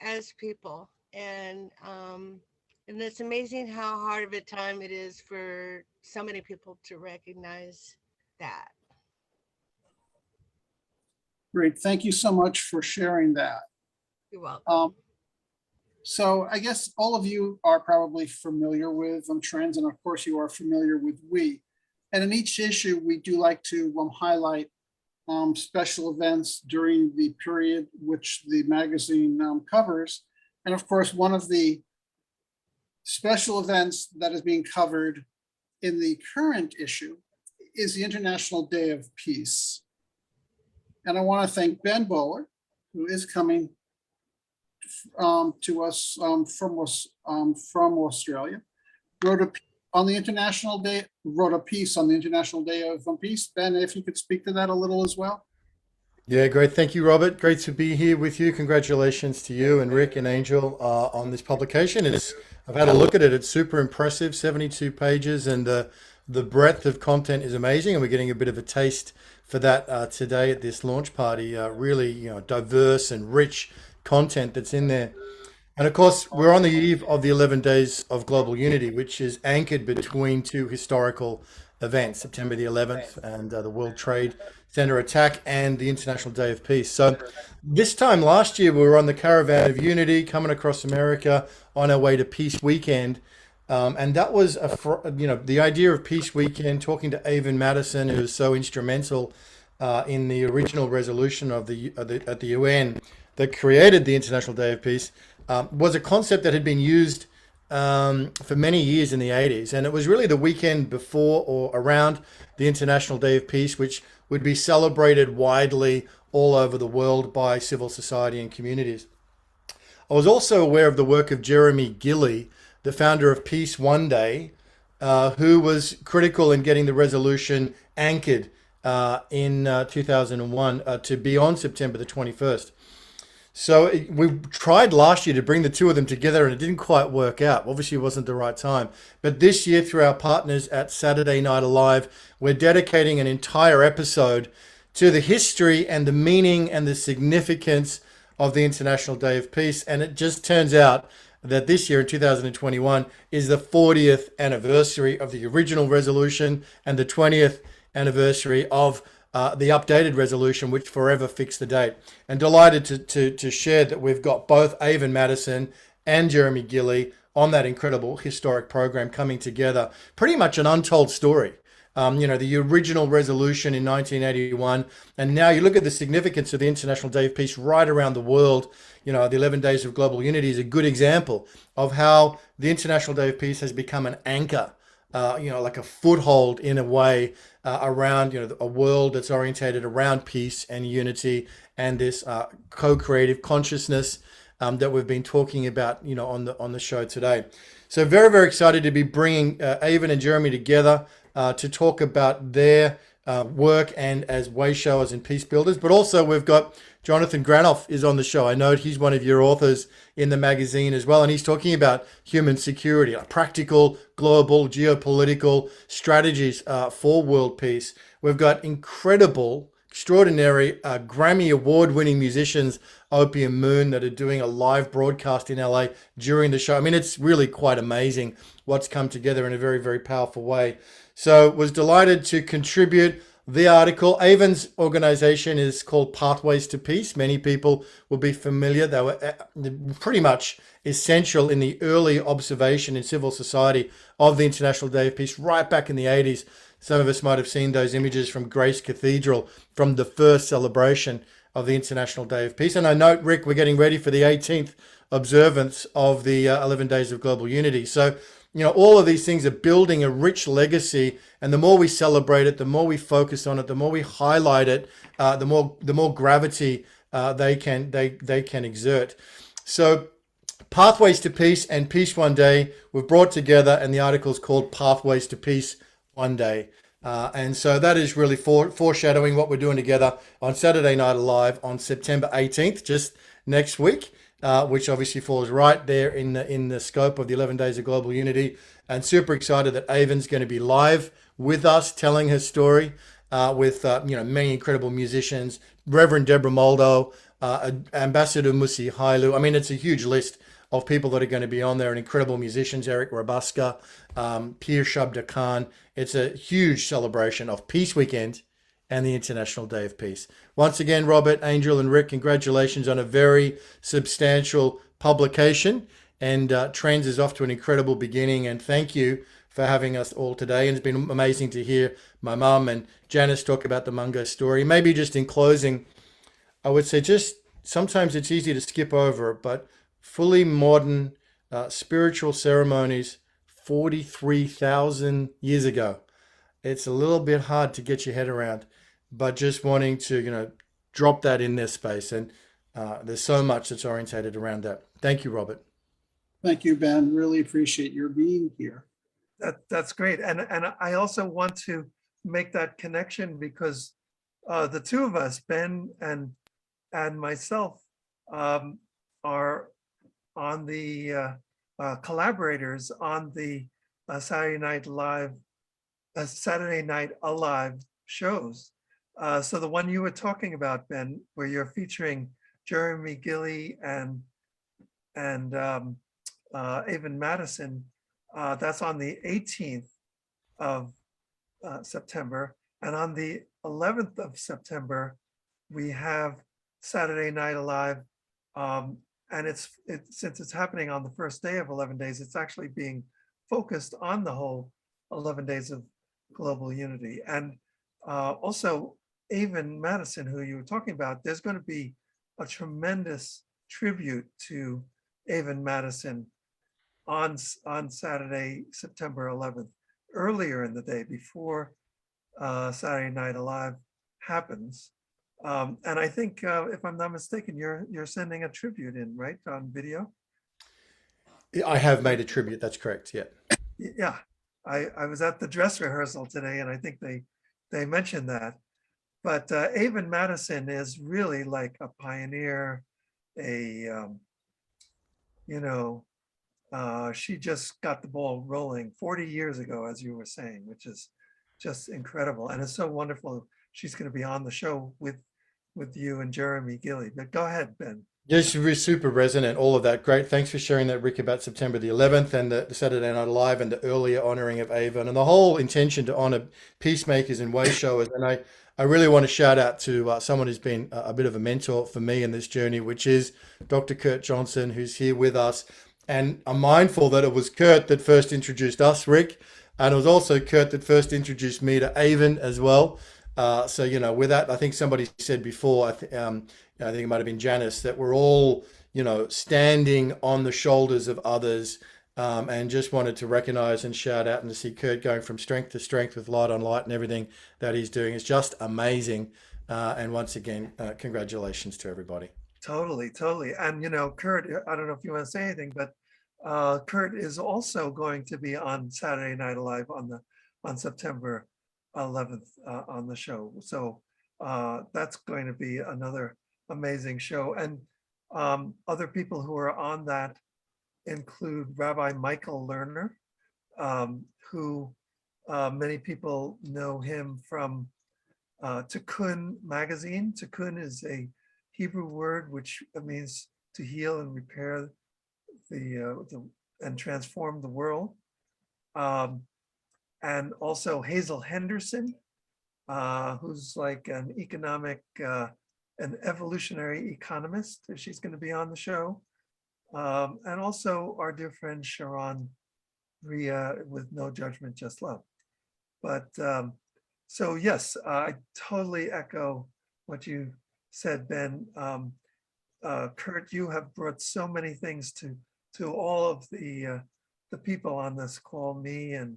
as people. And it's amazing how hard of a time it is for so many people to recognize that. Great. Thank you so much for sharing that. You're welcome. So I guess all of you are probably familiar with trends, and of course you are familiar with we. And in each issue, we do like to highlight special events during the period which the magazine covers. And of course, one of the special events that is being covered in the current issue is the International Day of Peace. And I want to thank Ben Bowler, who is coming to us from Australia, wrote a piece on the International Day of Peace. Ben, if you could speak to that a little as well. Yeah, great. Thank you, Robert. Great to be here with you. Congratulations to you and Rick and Angel on this publication. I've had a look at it. It's super impressive, 72 pages, and the breadth of content is amazing. And we're getting a bit of a taste for that today at this launch party. Really, diverse and rich content that's in there. And of course, we're on the eve of the 11 Days of Global Unity, which is anchored between two historical events, September the 11th and the World Trade Center attack and the International Day of Peace. So this time last year, we were on the Caravan of Unity coming across America on our way to Peace Weekend. And that was, the idea of Peace Weekend, talking to Avon Madison, who was so instrumental in the original resolution of at the UN that created the International Day of Peace, was a concept that had been used for many years in the 80s. And it was really the weekend before or around the International Day of Peace, which would be celebrated widely all over the world by civil society and communities. I was also aware of the work of Jeremy Gilley, the founder of Peace One Day, who was critical in getting the resolution anchored in 2001 to be on September the 21st. So we tried last year to bring the two of them together, and it didn't quite work out. Obviously, it wasn't the right time. But this year, through our partners at Saturday Night Alive, we're dedicating an entire episode to the history and the meaning and the significance of the International Day of Peace. And it just turns out that this year in 2021 is the 40th anniversary of the original resolution and the 20th anniversary of the updated resolution, which forever fixed the date. And delighted to share that we've got both Avon Madison and Jeremy Gilley on that incredible historic program coming together. Pretty much an untold story. The original resolution in 1981, and now you look at the significance of the International Day of Peace right around the world. The 11 Days of Global Unity is a good example of how the International Day of Peace has become an anchor, like a foothold in a way around, a world that's orientated around peace and unity and this co-creative consciousness that we've been talking about, on the show today. So very, very excited to be bringing Avon and Jeremy together to talk about their work and as way showers and peace builders. But also we've got Jonathan Granoff is on the show. I know he's one of your authors in the magazine as well, and he's talking about human security, practical, global, geopolitical strategies for world peace. We've got incredible, extraordinary Grammy Award-winning musicians, Opium Moon, that are doing a live broadcast in LA during the show. I mean, it's really quite amazing what's come together in a very, very powerful way. So was delighted to contribute the article. Avon's organization is called Pathways to Peace. Many people will be familiar. They were pretty much essential in the early observation in civil society of the International Day of Peace right back in the 80s. Some of us might have seen those images from Grace Cathedral from the first celebration of the International Day of Peace. And I note, Rick, we're getting ready for the 18th observance of the 11 Days of Global Unity. So, all of these things are building a rich legacy, and the more we celebrate it, the more we focus on it, the more we highlight it, the more gravity they can exert. So, Pathways to Peace and Peace One Day we've brought together, and the article is called Pathways to Peace One Day. And so that is really foreshadowing what we're doing together on Saturday Night Alive on September 18th, just next week. Which obviously falls right there in the scope of the 11 Days of Global Unity. And super excited that Avon's going to be live with us, telling her story with many incredible musicians, Reverend Deborah Moldo, Ambassador Musi Hailu. I mean, it's a huge list of people that are going to be on there, and incredible musicians, Eric Rabaska, Pir Shabda Khan. It's a huge celebration of Peace Weekend and the International Day of Peace. Once again, Robert, Angel, and Rick, congratulations on a very substantial publication. And Trends is off to an incredible beginning. And thank you for having us all today. And it's been amazing to hear my mum and Janice talk about the Mungo story. Maybe just in closing, I would say just sometimes it's easy to skip over it, but fully modern spiritual ceremonies 43,000 years ago. It's a little bit hard to get your head around, but just wanting to, drop that in this space. And there's so much that's orientated around that. Thank you, Robert. Thank you, Ben. Really appreciate your being here. That's great. And I also want to make that connection because the two of us, Ben and myself, are on the collaborators on the Saturday Night Alive shows. So the one you were talking about, Ben, where you're featuring Jeremy Gilley and Avon Madison, that's on the 18th of September. And on the 11th of September, we have Saturday Night Alive. And since it's happening on the first day of 11 days, it's actually being focused on the whole 11 days of global unity. And also Avon Madison, who you were talking about, there's going to be a tremendous tribute to Avon Madison on Saturday, September 11th, earlier in the day before Saturday Night Alive happens. And I think, if I'm not mistaken, you're sending a tribute in, right, on video? I have made a tribute. That's correct. Yeah. Yeah, I was at the dress rehearsal today, and I think they mentioned that. But Avon Madison is really like a pioneer. She just got the ball rolling 40 years ago, as you were saying, which is just incredible. And it's so wonderful. She's going to be on the show with you and Jeremy Gilley. But go ahead, Ben. Yes, super resonant, all of that. Great. Thanks for sharing that, Rick, about September the 11th and the Saturday Night Live and the earlier honoring of Avon and the whole intention to honor peacemakers and way showers. And I really want to shout out to someone who's been a bit of a mentor for me in this journey, which is Dr. Kurt Johnson, who's here with us. And I'm mindful that it was Kurt that first introduced us, Rick, and it was also Kurt that first introduced me to Avon as well. So, with that, I think somebody said before, I think it might have been Janice, that we're all, standing on the shoulders of others, and just wanted to recognize and shout out and to see Kurt going from strength to strength with light on light and everything that he's doing is just amazing. And once again, congratulations to everybody. Totally. And, Kurt, I don't know if you want to say anything, but Kurt is also going to be on Saturday Night Alive on September 11th on the show. So that's going to be another amazing show. And other people who are on that include Rabbi Michael Lerner, who many people know him from Tikkun magazine. Tikkun is a Hebrew word which means to heal and repair and transform the world. And also Hazel Henderson, who's like an an evolutionary economist. She's going to be on the show. And also our dear friend Sharon Ria with No Judgment, Just Love. But so yes, I totally echo what you said, Ben. Kurt, you have brought so many things to all of the people on this call, me and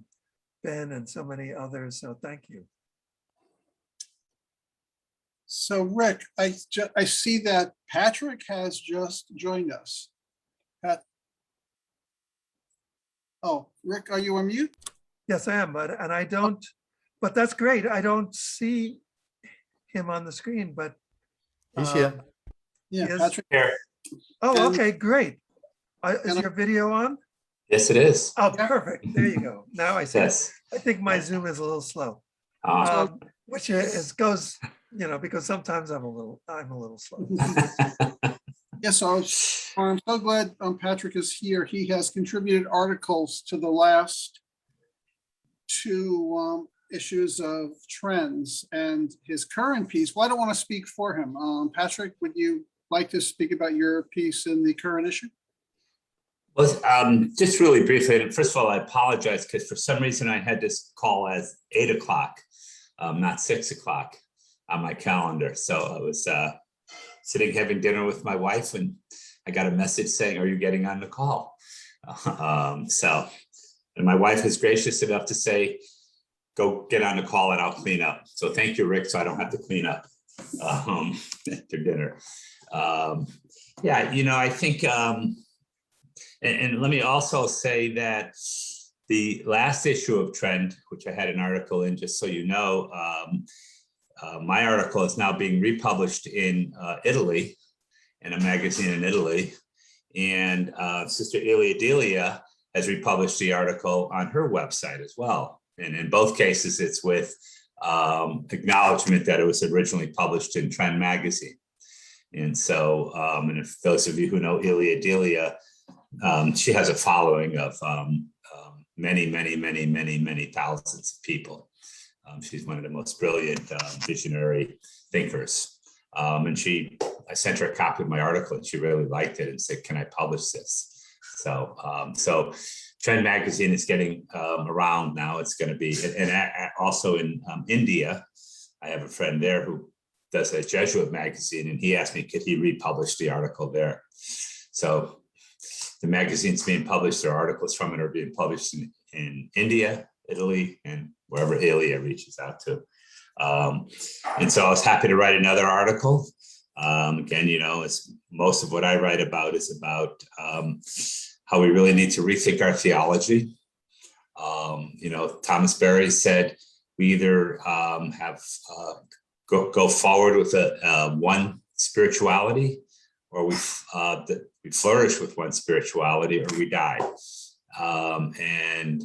Ben and so many others. So thank you. So Rick, I see that Patrick has just joined us. Rick, are you on mute? Yes, I am, but that's great. I don't see him on the screen, but he's here. Yeah, Patrick. Here. Oh, okay, great. Is your video on? Yes, it is. Oh, perfect. There you go. Now I see. Yes. I think my Zoom is a little slow, which goes, because sometimes I'm a little slow. Yes, so I'm so glad Patrick is here. He has contributed articles to the last two issues of trends and his current piece. Well, I don't want to speak for him. Patrick, would you like to speak about your piece in the current issue? Well, just really briefly, and first of all, I apologize because for some reason I had this call as 8 o'clock, not 6 o'clock on my calendar. So I was sitting having dinner with my wife and I got a message saying, "Are you getting on the call?" And my wife is gracious enough to say, "Go get on the call and I'll clean up." So thank you, Rick, so I don't have to clean up after dinner. Yeah, you know, I think, and let me also say that the last issue of Trend, which I had an article in, just so you know, my article is now being republished in Italy, in a magazine in Italy. And Sister Delia has republished the article on her website as well. And in both cases, it's with acknowledgement that it was originally published in Trend magazine. And so, and if those of you who know Delia, she has a following of many thousands of people. She's one of the most brilliant visionary thinkers. And I sent her a copy of my article and she really liked it and said, "Can I publish this?" So Trend magazine is getting around now. It's going to be, and also in India, I have a friend there who does a Jesuit magazine, and he asked me, could he republish the article there? So the magazine's being published, their articles from it are being published in India, Italy, and wherever Elia reaches out to. And so I was happy to write another article. Again, you know, it's most of what I write about is about how we really need to rethink our theology. You know, Thomas Berry said we either go forward with one spirituality, or we flourish with one spirituality, or we die. And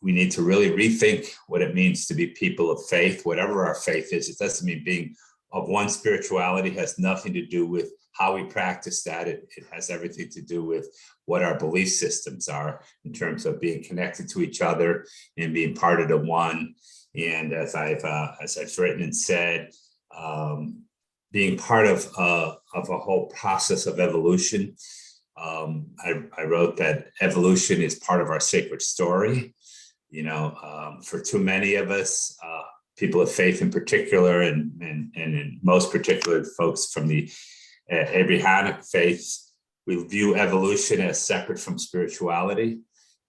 we need to really rethink what it means to be people of faith, whatever our faith is. It doesn't mean being of one spirituality. Has nothing to do with how we practice that. It has everything to do with what our belief systems are in terms of being connected to each other and being part of the one. And as I've written and said, being part of a whole process of evolution. I wrote that evolution is part of our sacred story. You know, for too many of us, people of faith in particular, and in most particular folks from the Abrahamic faith, we view evolution as separate from spirituality.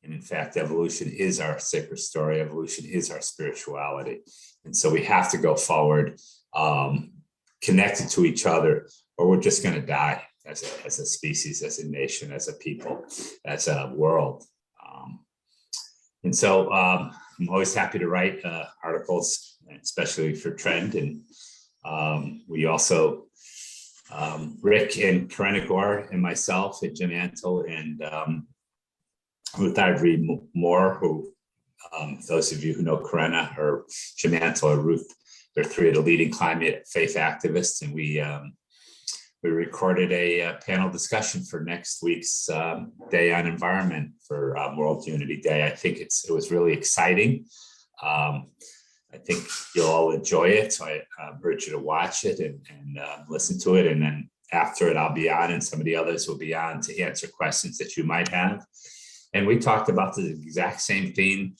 And in fact, evolution is our sacred story. Evolution is our spirituality. And so we have to go forward, connected to each other, or we're just going to die as a species, as a nation, as a people, as a world. And so I'm always happy to write articles, especially for Trend. And we also, Rick and Corinna Gore and myself and Jim Antle and Ruth Ivory Moore, who those of you who know Corinna or Jim Antle or Ruth, they're three of the leading climate faith activists. And we recorded a panel discussion for next week's Day on Environment for World Unity Day. I think it was really exciting. I think you'll all enjoy it. So I urge you to watch it and listen to it. And then after it, I'll be on and some of the others will be on to answer questions that you might have. And we talked about the exact same theme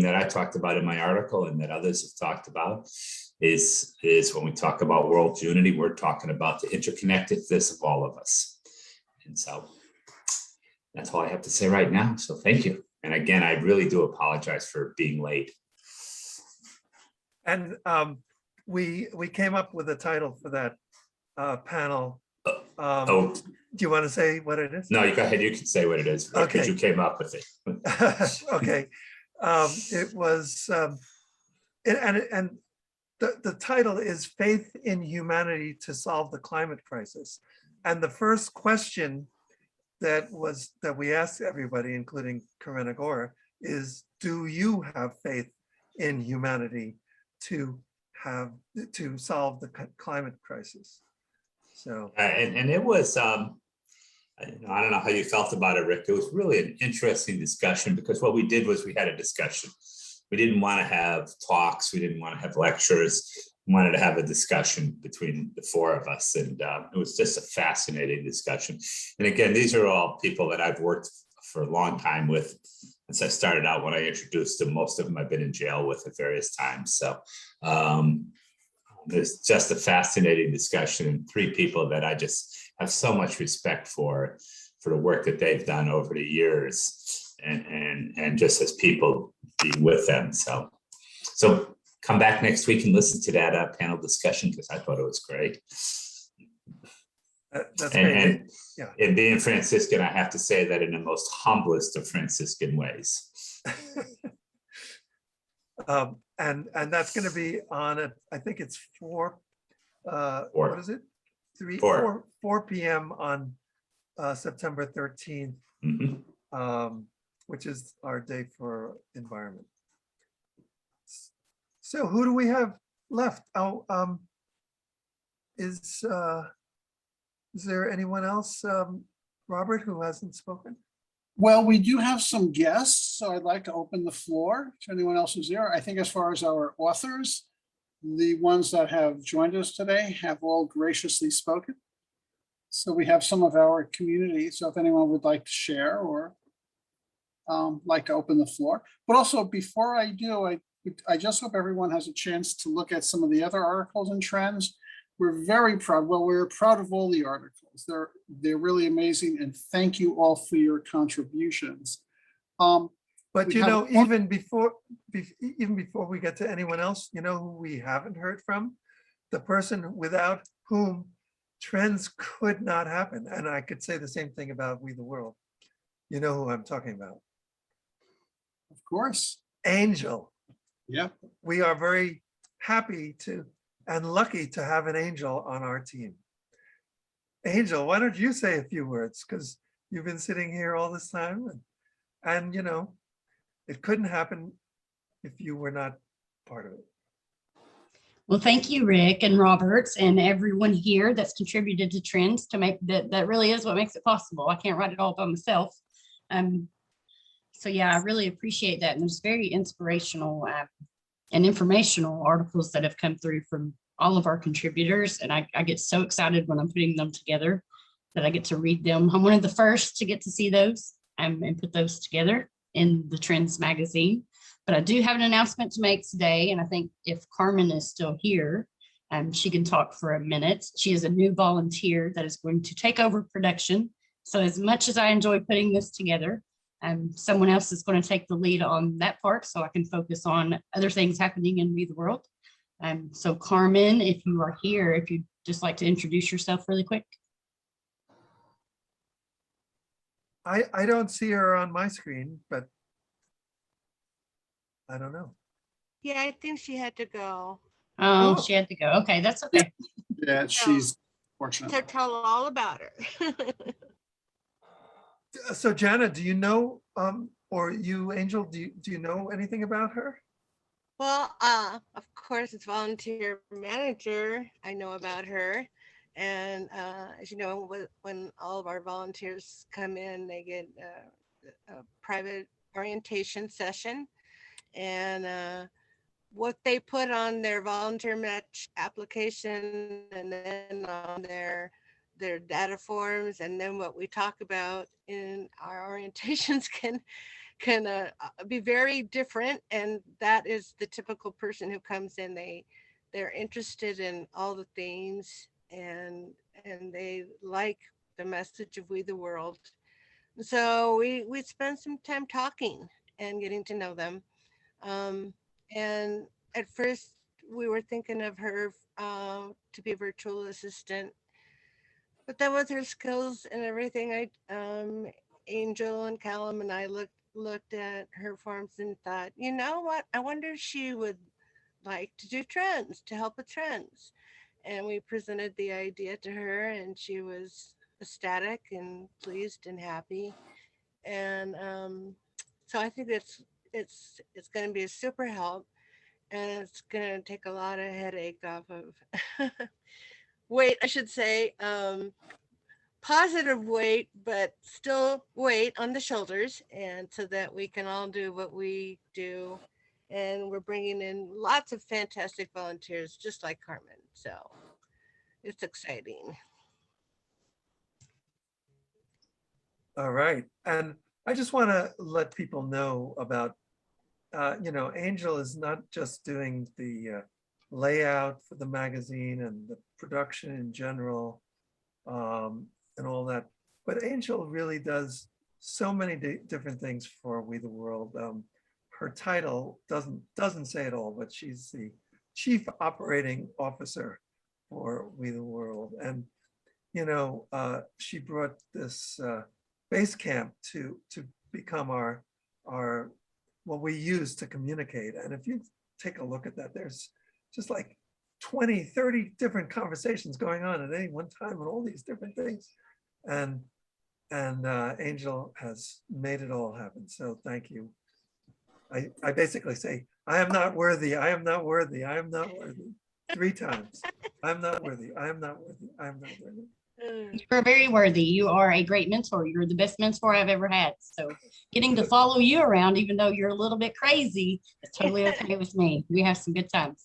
that I talked about in my article and that others have talked about. Is when we talk about world unity, we're talking about the interconnectedness of all of us. And so that's all I have to say right now. So thank you. And again, I really do apologize for being late. And we came up with a title for that panel. Do you want to say what it is? No, you go ahead. You can say what it is. Okay. Because you came up with it. Okay. It was, and the title is Faith in Humanity to Solve the Climate Crisis. And the first question that we asked everybody, including Corinna Gore, is, do you have faith in humanity to solve the climate crisis? So and it was I don't know how you felt about it, Rick. It was really an interesting discussion because what we did was we had a discussion. we didn't want to have talks. We didn't want to have lectures. We wanted to have a discussion between the four of us. And it was just a fascinating discussion. And again, these are all people that I've worked for a long time with. Since I started out, when I introduced them, most of them I've been in jail with at various times. So it's just a fascinating discussion, and three people that I just have so much respect for the work that they've done over the years, and just as people being with them. So come back next week and listen to that panel discussion, because I thought it was great. That's great. Yeah. And being Franciscan, I have to say that in the most humblest of Franciscan ways. And that's going to be on I think it's 4. What is it? 4 p.m. on September 13th, which is our day for environment. So who do we have left? Oh, is there anyone else, Robert, who hasn't spoken? Well, we do have some guests, so I'd like to open the floor to anyone else who's there. I think as far as our authors, the ones that have joined us today have all graciously spoken. So we have some of our community. So if anyone would like to share or like to open the floor. But also before I do, I just hope everyone has a chance to look at some of the other articles and trends. We're very proud. Well, we're proud of all the articles. They're really amazing. And thank you all for your contributions. But you know, even before we get to anyone else, you know who we haven't heard from? The person without whom trends could not happen. And I could say the same thing about We the World. You know who I'm talking about. Of course. Angel. Yeah. We are very happy to and lucky to have an Angel on our team. Angel, why don't you say a few words? Because you've been sitting here all this time, and you know, it couldn't happen if you were not part of it. Well, thank you, Rick and Roberts, and everyone here that's contributed to Trends to make that really is what makes it possible. I can't write it all by myself. So yeah, I really appreciate that. And there's very inspirational and informational articles that have come through from all of our contributors. And I get so excited when I'm putting them together that I get to read them. I'm one of the first to get to see those and put those together in the Trends magazine. But I do have an announcement to make today. And I think if Carmen is still here, she can talk for a minute. She is a new volunteer that is going to take over production. So as much as I enjoy putting this together, someone else is going to take the lead on that part so I can focus on other things happening in We the World. So Carmen, if you are here, if you'd just like to introduce yourself really quick. I don't see her on my screen, but I don't know. Yeah, I think she had to go. Oh, she had to go. Okay, that's okay. Yeah, she's fortunate. So tell all about her. So Jana, do you know, or you, Angel, do you know anything about her? Well, of course, as volunteer manager, I know about her. And as you know, when all of our volunteers come in, they get a private orientation session. And what they put on their volunteer match application and then on their data forms, and then what we talk about in our orientations can be very different. And that is the typical person who comes in. They're interested in all the themes, and they like the message of We the World. So we spend some time talking and getting to know them. And at first we were thinking of her to be a virtual assistant, but then with her skills and everything, Angel and Callum and I looked at her forms and thought, you know what? I wonder if she would like to do trends, to help with trends. And we presented the idea to her, and she was ecstatic and pleased and happy. And so I think it's going to be a super help, and it's going to take a lot of headache off of weight, I should say. Positive weight, but still weight on the shoulders, and so that we can all do what we do and we're bringing in lots of fantastic volunteers, just like Carmen. So it's exciting. All right. And I just want to let people know about, Angel is not just doing the layout for the magazine and the production in general, and all that, but Angel really does so many different things for We the World. Her title doesn't say it all, but she's the Chief Operating Officer for We the World. And, she brought this base camp to become our what we use to communicate. And if you take a look at that, there's just like 20, 30 different conversations going on at any one time on all these different things. And Angel has made it all happen. So thank you. I basically say, I am not worthy, I am not worthy, I am not worthy, 3 times. I'm not worthy, I am not worthy, I am not worthy. You're very worthy. You are a great mentor. You're the best mentor I've ever had. So getting to follow you around, even though you're a little bit crazy, is totally okay with me. We have some good times.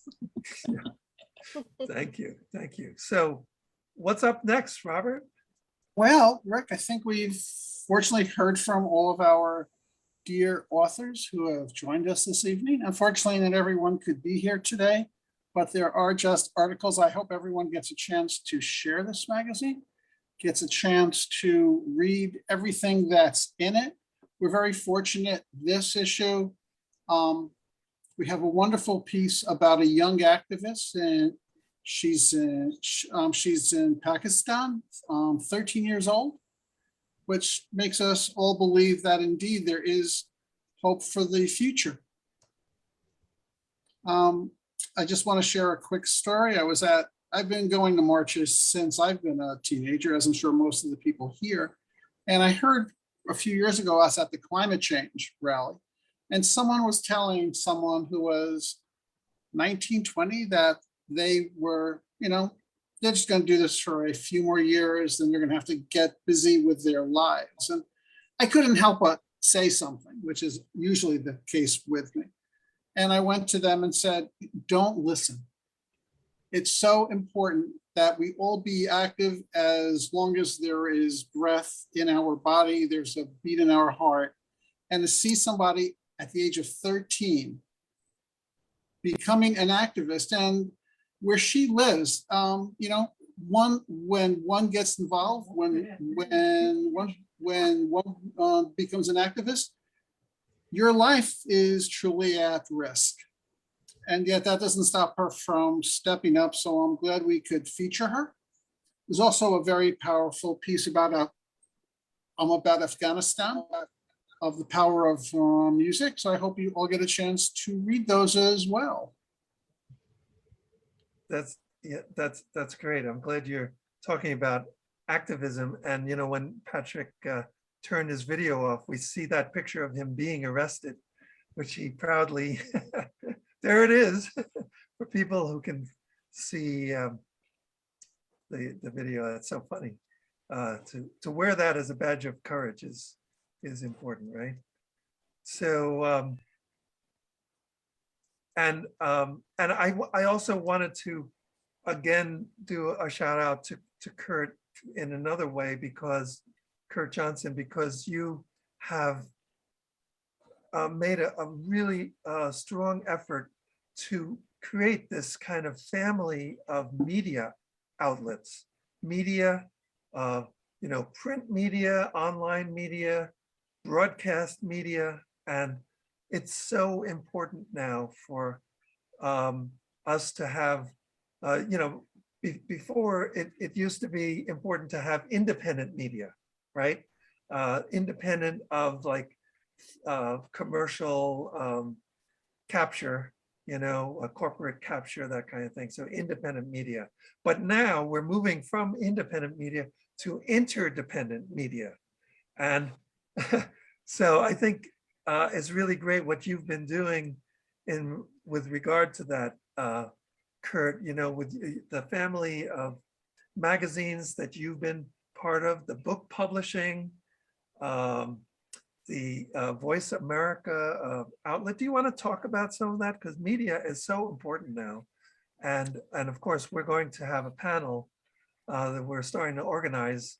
Thank you, thank you. So what's up next, Robert? Well, Rick, I think we've fortunately heard from all of our dear authors who have joined us this evening. Unfortunately, not everyone could be here today, but there are just articles. I hope everyone gets a chance to share this magazine, gets a chance to read everything that's in it. We're very fortunate this issue. We have a wonderful piece about a young activist, and she's in Pakistan, 13 years old, which makes us all believe that indeed there is hope for the future. I just want to share a quick story. I've been going to marches since I've been a teenager, as I'm sure most of the people here. And I heard a few years ago, I was at the climate change rally, and someone was telling someone who was 19, 20 that they were, they're just going to do this for a few more years, then they're going to have to get busy with their lives. And I couldn't help but say something, which is usually the case with me. And I went to them and said, don't listen. It's so important that we all be active as long as there is breath in our body, there's a beat in our heart. And to see somebody at the age of 13 becoming an activist, and where she lives, when one gets involved, when one becomes an activist, your life is truly at risk. And yet that doesn't stop her from stepping up. So I'm glad we could feature her. There's also a very powerful piece about Afghanistan, of the power of music. So I hope you all get a chance to read those as well. That's great. I'm glad you're talking about activism. And when Patrick turned his video off, we see that picture of him being arrested, which he proudly there it is for people who can see the video. That's so funny. To wear that as a badge of courage is important, right? So and I also wanted to again do a shout out to Kurt in another way, because Kurt Johnson, because you have made a really strong effort to create this kind of family of media outlets, print media, online media, broadcast media. And it's so important now for us to have, before it used to be important to have independent media, right? Independent of like commercial capture, a corporate capture, that kind of thing. So independent media. But now we're moving from independent media to interdependent media. And so I think it's really great what you've been doing with regard to that, Kurt, with the family of magazines that you've been part of, the book publishing, the Voice America outlet. Do you want to talk about some of that? Because media is so important now. And of course, we're going to have a panel that we're starting to organize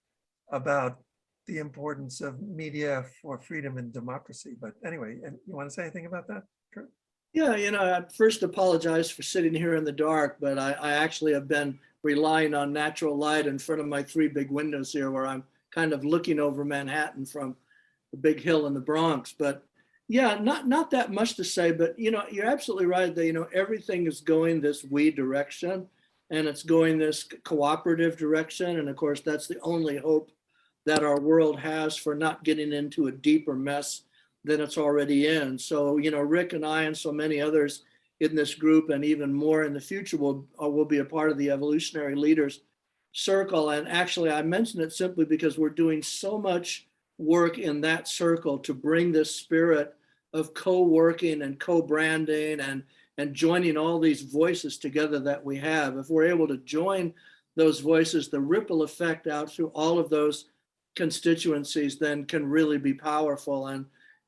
about the importance of media for freedom and democracy. But anyway, and you want to say anything about that, Kurt? Yeah, I first apologize for sitting here in the dark, but I actually have been relying on natural light in front of my 3 big windows here where I'm kind of looking over Manhattan from the big hill in the Bronx. But yeah, not that much to say, but you're absolutely right that everything is going this we direction, and it's going this cooperative direction. And of course, that's the only hope that our world has for not getting into a deeper mess than it's already in. So, Rick and I and so many others in this group, and even more in the future, will be a part of the Evolutionary Leaders Circle. And actually, I mention it simply because we're doing so much work in that circle to bring this spirit of co-working and co-branding and joining all these voices together that we have. If we're able to join those voices, the ripple effect out through all of those constituencies then can really be powerful.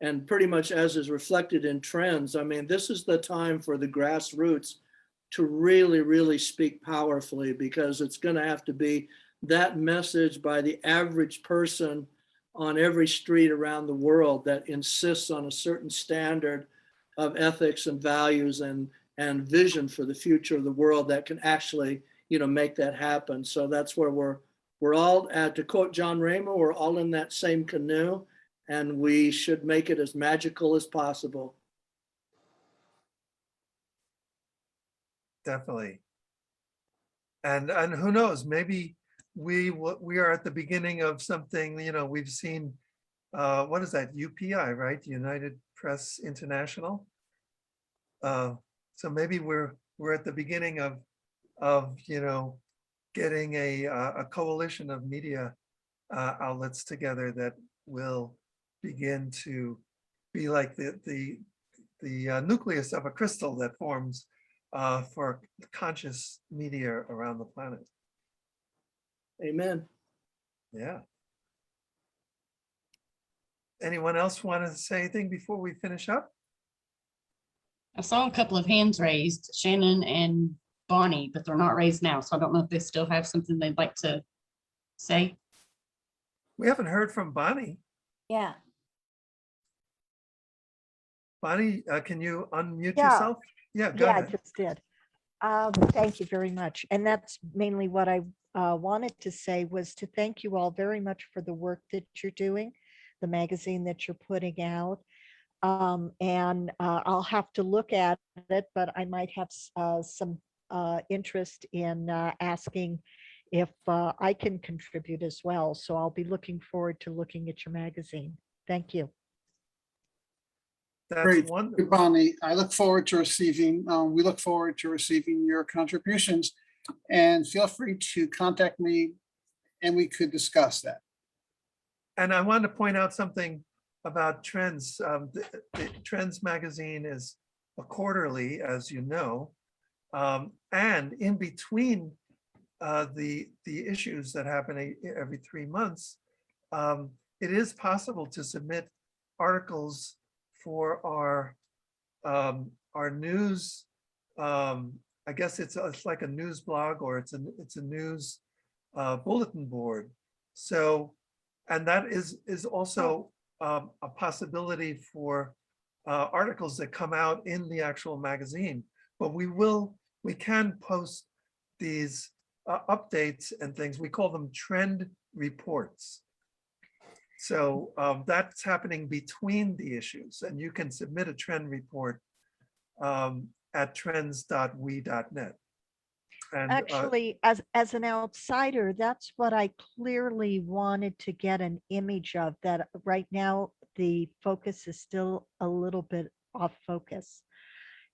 And pretty much as is reflected in trends, I mean, this is the time for the grassroots to really, really speak powerfully, because it's going to have to be that message by the average person on every street around the world that insists on a certain standard of ethics and values and vision for the future of the world that can actually, make that happen. So that's where we're all, to quote John Raymer, we're all in that same canoe, and we should make it as magical as possible. Definitely. And who knows, maybe we are at the beginning of something. We've seen, what is that, UPI, right? United Press International. So maybe we're at the beginning of getting a coalition of media outlets together that will begin to be like the nucleus of a crystal that forms for conscious media around the planet. Amen. Yeah. Anyone else want to say anything before we finish up? I saw a couple of hands raised, Shannon and Bonnie, but they're not raised now. So I don't know if they still have something they'd like to say. We haven't heard from Bonnie. Yeah. Bonnie, can you unmute Yeah. yourself? Yeah, go Yeah, I ahead. just did. Thank you very much. And that's mainly what I wanted to say, was to thank you all very much for the work that you're doing, the magazine that you're putting out. And I'll have to look at it, but I might have some interest in asking if I can contribute as well. So I'll be looking forward to looking at your magazine. Thank you. That's Great, wonderful. Bonnie. I look forward to receiving, we look forward to receiving your contributions, and feel free to contact me and we could discuss that. And I wanted to point out something about Trends. The Trends magazine is a quarterly, as you know, and in between the issues that happen every 3 months, it is possible to submit articles for our news. I guess it's like a news blog, or it's a news bulletin board. So, and that is also a possibility for articles that come out in the actual magazine. But we can post these updates and things. We call them trend reports. So that's happening between the issues, and you can submit a trend report at trends.we.net. And Actually, as an outsider, that's what I clearly wanted to get an image of, that right now the focus is still a little bit off focus.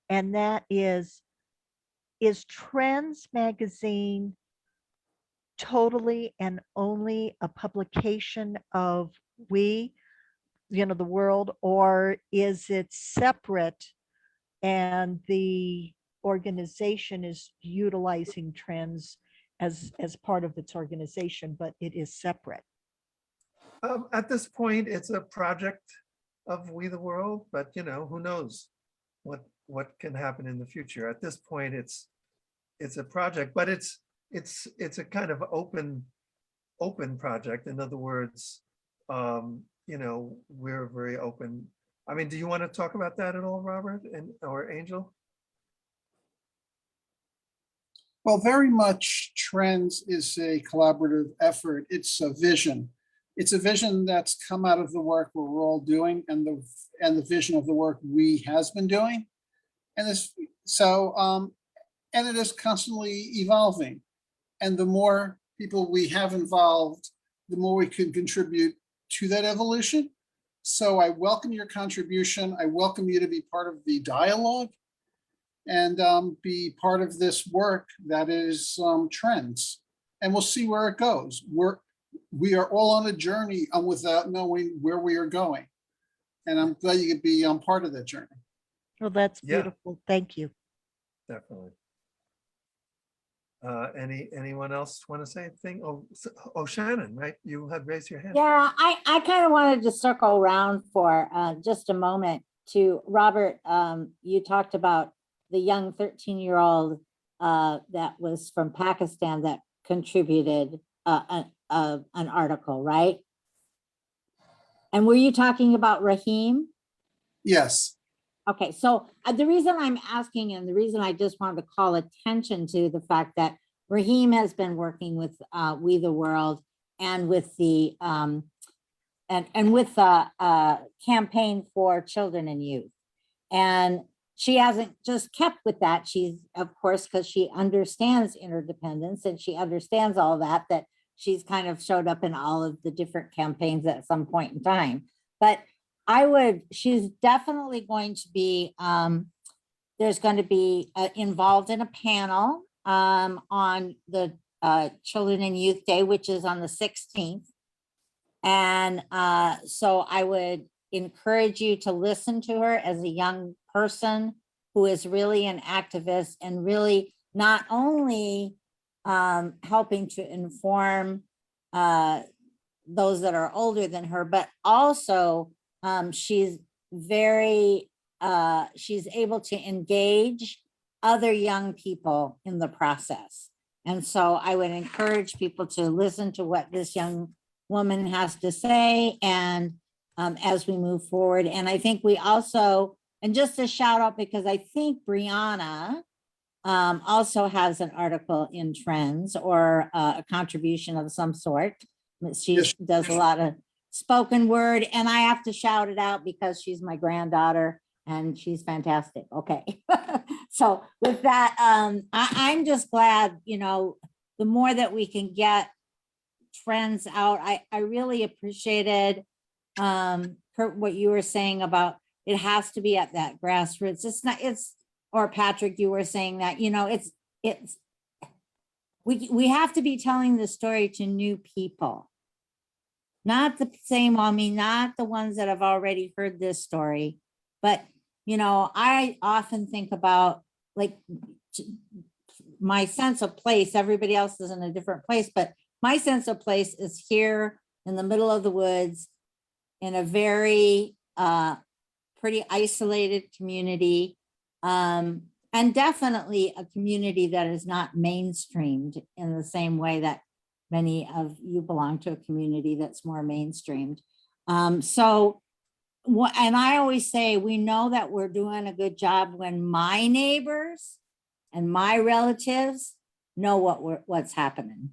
And that is Trends magazine totally and only a publication of the world, or is it separate and the organization is utilizing Trends as part of its organization, but it is separate? at this point, it's a project of We the World, but you know, who knows what can happen in the future. At this point, it's a project, but it's a kind of open project. In other words, you know, we're very open. I mean, do you want to talk about that at all, Robert and or Angel? Well, very much Trends is a collaborative effort. It's a vision. It's a vision that's come out of the work we're all doing and the vision of the work we has been doing. And this, and it is constantly evolving. And the more people we have involved, the more we can contribute to that evolution. So I welcome your contribution. I welcome you to be part of the dialogue and be part of this work that is Trends. And we'll see where it goes. We are all on a journey without knowing where we are going. And I'm glad you could be part of that journey. Well, that's Yeah. beautiful. Thank you. Definitely. Anyone else want to say anything? Oh, Shannon, right? You had raised your hand. Yeah, I kind of wanted to circle around for just a moment to Robert. You talked about the young 13-year-old that was from Pakistan that contributed an article, right? And were you talking about Raheem? Yes. Okay, so the reason I'm asking and the reason I just wanted to call attention to the fact that Raheem has been working with We the World and with the with the campaign for children and youth. And she hasn't just kept with that. She's, of course, because she understands interdependence and she understands all that she's kind of showed up in all of the different campaigns at some point in time. But she's definitely going to be, there's going to be involved in a panel on the Children and Youth Day, which is on the 16th. And so I would encourage you to listen to her as a young person who is really an activist and really not only helping to inform those that are older than her, but also she's able to engage other young people in the process. And so I would encourage people to listen to what this young woman has to say and as we move forward. And I think we also, and just a shout out, because I think Brianna also has an article in Trends or a contribution of some sort. She does a lot of spoken word, and I have to shout it out because she's my granddaughter and she's fantastic. Okay. So with that, I'm just glad, you know, the more that we can get Trends out. I really appreciated Kurt, what you were saying about it has to be at that grassroots. Or Patrick, you were saying that, you know, we have to be telling the story to new people. Not the same, I mean, not the ones that have already heard this story, but, you know, I often think about like my sense of place. Everybody else is in a different place, but my sense of place is here in the middle of the woods in a very pretty isolated community. And definitely a community that is not mainstreamed in the same way that many of you belong to a community that's more mainstreamed. And I always say, we know that we're doing a good job when my neighbors and my relatives know what's happening.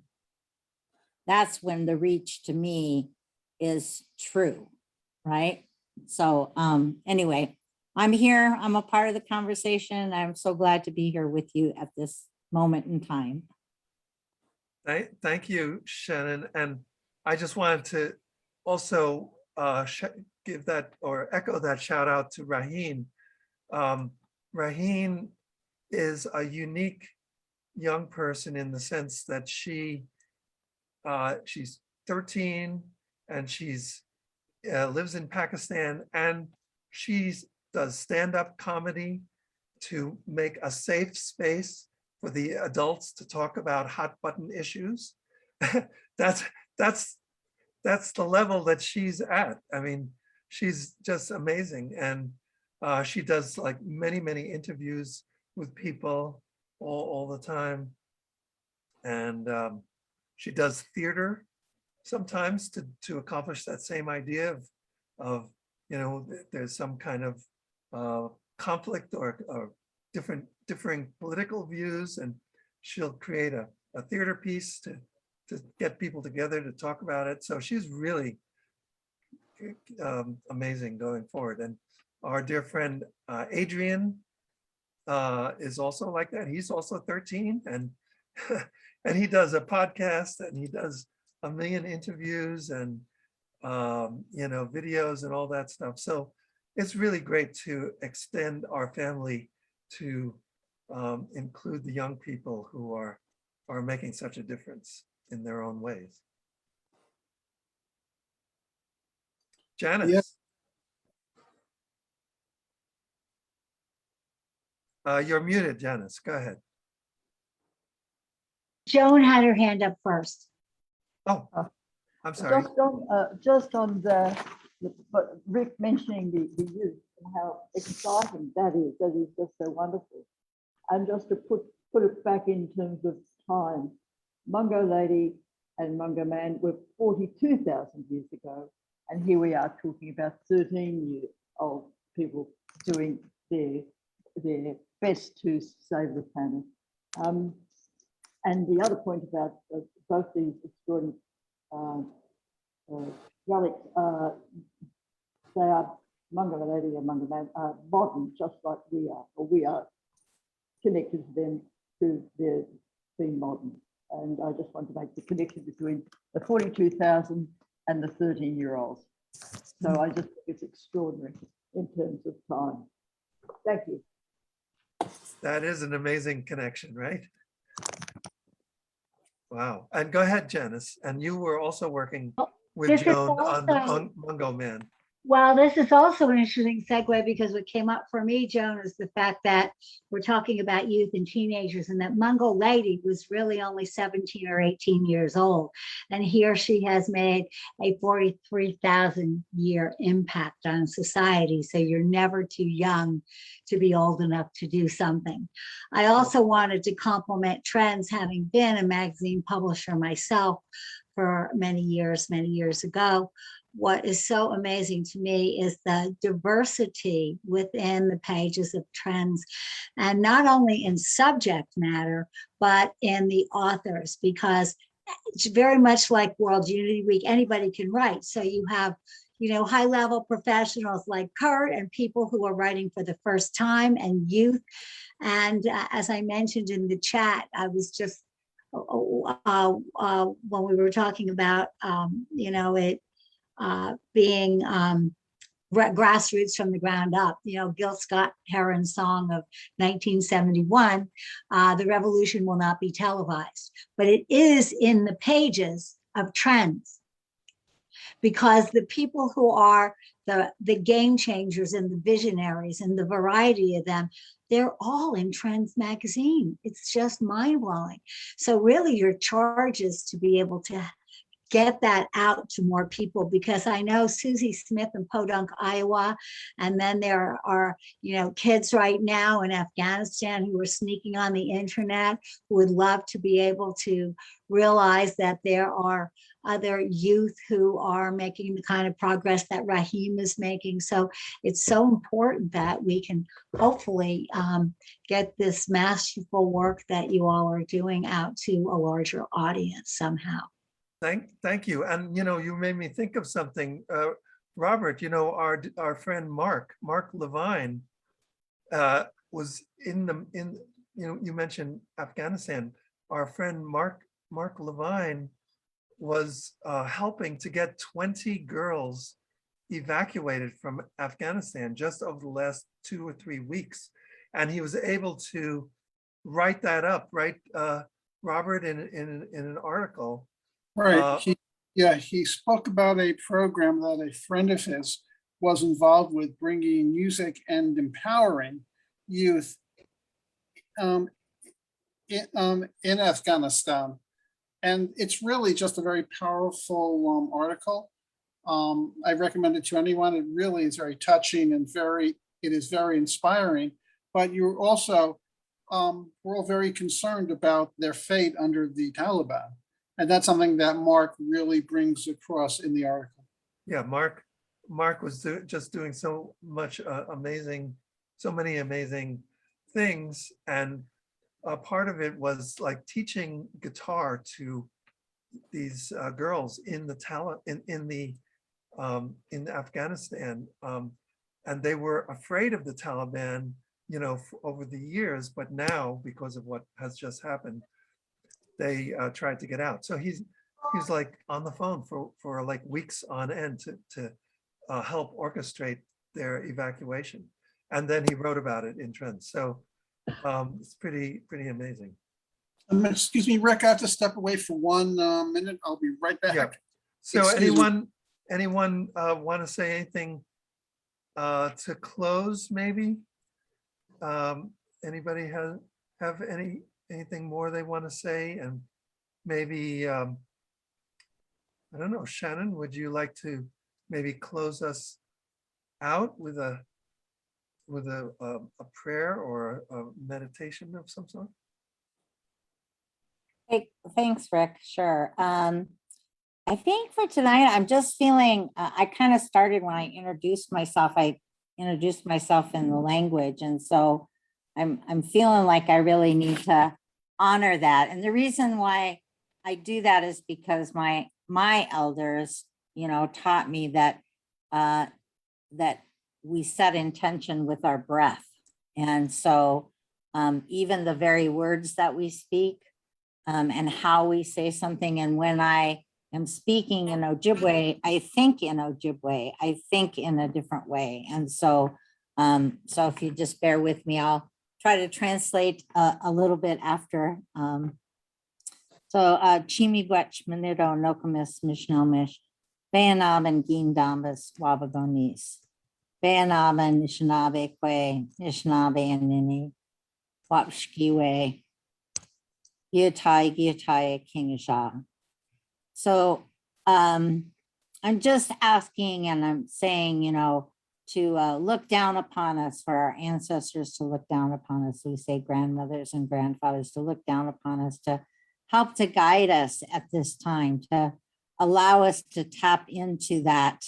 That's when the reach to me is true, right? So anyway, I'm here, I'm a part of the conversation. I'm so glad to be here with you at this moment in time. Thank you, Shannon. And I just wanted to also give that or echo that shout out to Raheen. Raheen is a unique young person in the sense that she's 13 and she's lives in Pakistan, and she does stand-up comedy to make a safe space for the adults to talk about hot button issues. That's the level that she's at. I mean, she's just amazing. And she does like many interviews with people all the time. And she does theater sometimes to accomplish that same idea of there's some kind of conflict or differing political views, and she'll create a theater piece to get people together to talk about it. So she's really amazing going forward. And our dear friend Adrian is also like that. He's also 13, and and he does a podcast, and he does a million interviews and videos and all that stuff. So it's really great to extend our family to include the young people who are making such a difference in their own ways. Janice. Yes. You're muted, Janice. Go ahead. Joan had her hand up first. Oh, I'm sorry. Just on but Rick mentioning the youth and how exciting that is just so wonderful. And just to put it back in terms of time, Mungo Lady and Mungo Man were 42,000 years ago, and here we are talking about 13-year-old people doing their best to save the planet. And the other point about both these extraordinary relics, they are, Mungo Lady and Mungo Man are modern, just like we are, or we are connected to them through their being modern. And I just want to make the connection between the 42,000 and the 13-year-olds. So I just think it's extraordinary in terms of time. Thank you. That is an amazing connection, right? Wow. And go ahead, Janice. And you were also working with This is Joan on the also- Mungo Man. Well, this is also an interesting segue, because what came up for me, Joan, is the fact that we're talking about youth and teenagers, and that Mungo Lady was really only 17 or 18 years old. And here she has made a 43,000 year impact on society. So you're never too young to be old enough to do something. I also wanted to compliment Trends, having been a magazine publisher myself for many years ago. What is so amazing to me is the diversity within the pages of Trends, and not only in subject matter, but in the authors, because it's very much like World Unity Week, anybody can write. So you have, high-level professionals like Kurt, and people who are writing for the first time, and youth. And as I mentioned in the chat, I was just, when we were talking about, being grassroots from the ground up. Gil Scott-Heron's song of 1971, the revolution will not be televised, but it is in the pages of Trends, because the people who are the game changers and the visionaries and the variety of them, they're all in Trends magazine. It's just mind-blowing. So really your charge is to be able to get that out to more people, because I know Susie Smith in Podunk, Iowa, and then there are, kids right now in Afghanistan who are sneaking on the internet, who would love to be able to realize that there are other youth who are making the kind of progress that Raheem is making. So it's so important that we can hopefully get this masterful work that you all are doing out to a larger audience somehow. Thank you. And you made me think of something, Robert. Our friend Mark Levine was you mentioned Afghanistan. Our friend Mark Levine was helping to get 20 girls evacuated from Afghanistan just over the last 2 or 3 weeks, and he was able to write that up, right, Robert, in an article. Right. He spoke about a program that a friend of his was involved with, bringing music and empowering youth in Afghanistan. And it's really just a very powerful article. I recommend it to anyone. It really is very touching and it is very inspiring. But you're also, we're all very concerned about their fate under the Taliban. And that's something that Mark really brings across in the article. Yeah, Mark was just doing so much so many amazing things. And part of it was like teaching guitar to these girls in the in Afghanistan, and they were afraid of the Taliban, over the years. But now, because of what has just happened, they tried to get out. So he's like on the phone for like weeks on end to help orchestrate their evacuation, and then he wrote about it in Trends. So it's pretty amazing. Excuse me, Rick, I have to step away for 1 minute. I'll be right back. Yeah. So Excuse me. anyone want to say anything to close, maybe? Anybody have anything more they want to say? And maybe, I don't know, Shannon, would you like to maybe close us out with a prayer or a meditation of some sort? Hey, thanks, Rick. Sure. I think for tonight, I'm just feeling, I kind of started when I introduced myself. I introduced myself in the language. And so I'm feeling like I really need to honor that. And the reason why I do that is because my elders, taught me that, that we set intention with our breath. And so even the very words that we speak, and how we say something. And when I am speaking in Ojibwe, I think in Ojibwe, I think in a different way. And so, so if you just bear with me, I'll try to translate a little bit after. So Chimi Bwech Manito Nokomis Mishnomish, Bayanab and Gindambas Wabagonis, Bayanab and Nishinabe Kwe, Nishinabe and Nini, Wapshkiwe, Gyatai King Shah. So I'm just asking and I'm saying, to look down upon us, for our ancestors to look down upon us. We say grandmothers and grandfathers to look down upon us, to help to guide us at this time, to allow us to tap into that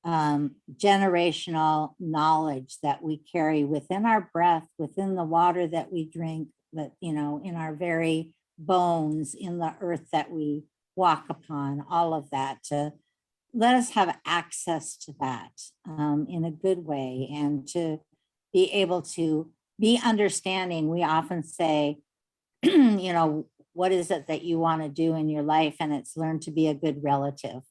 generational knowledge that we carry within our breath, within the water that we drink, that, in our very bones, in the earth that we walk upon, all of that, to let us have access to that in a good way, and to be able to be understanding. We often say, what is it that you want to do in your life? And it's learn to be a good relative.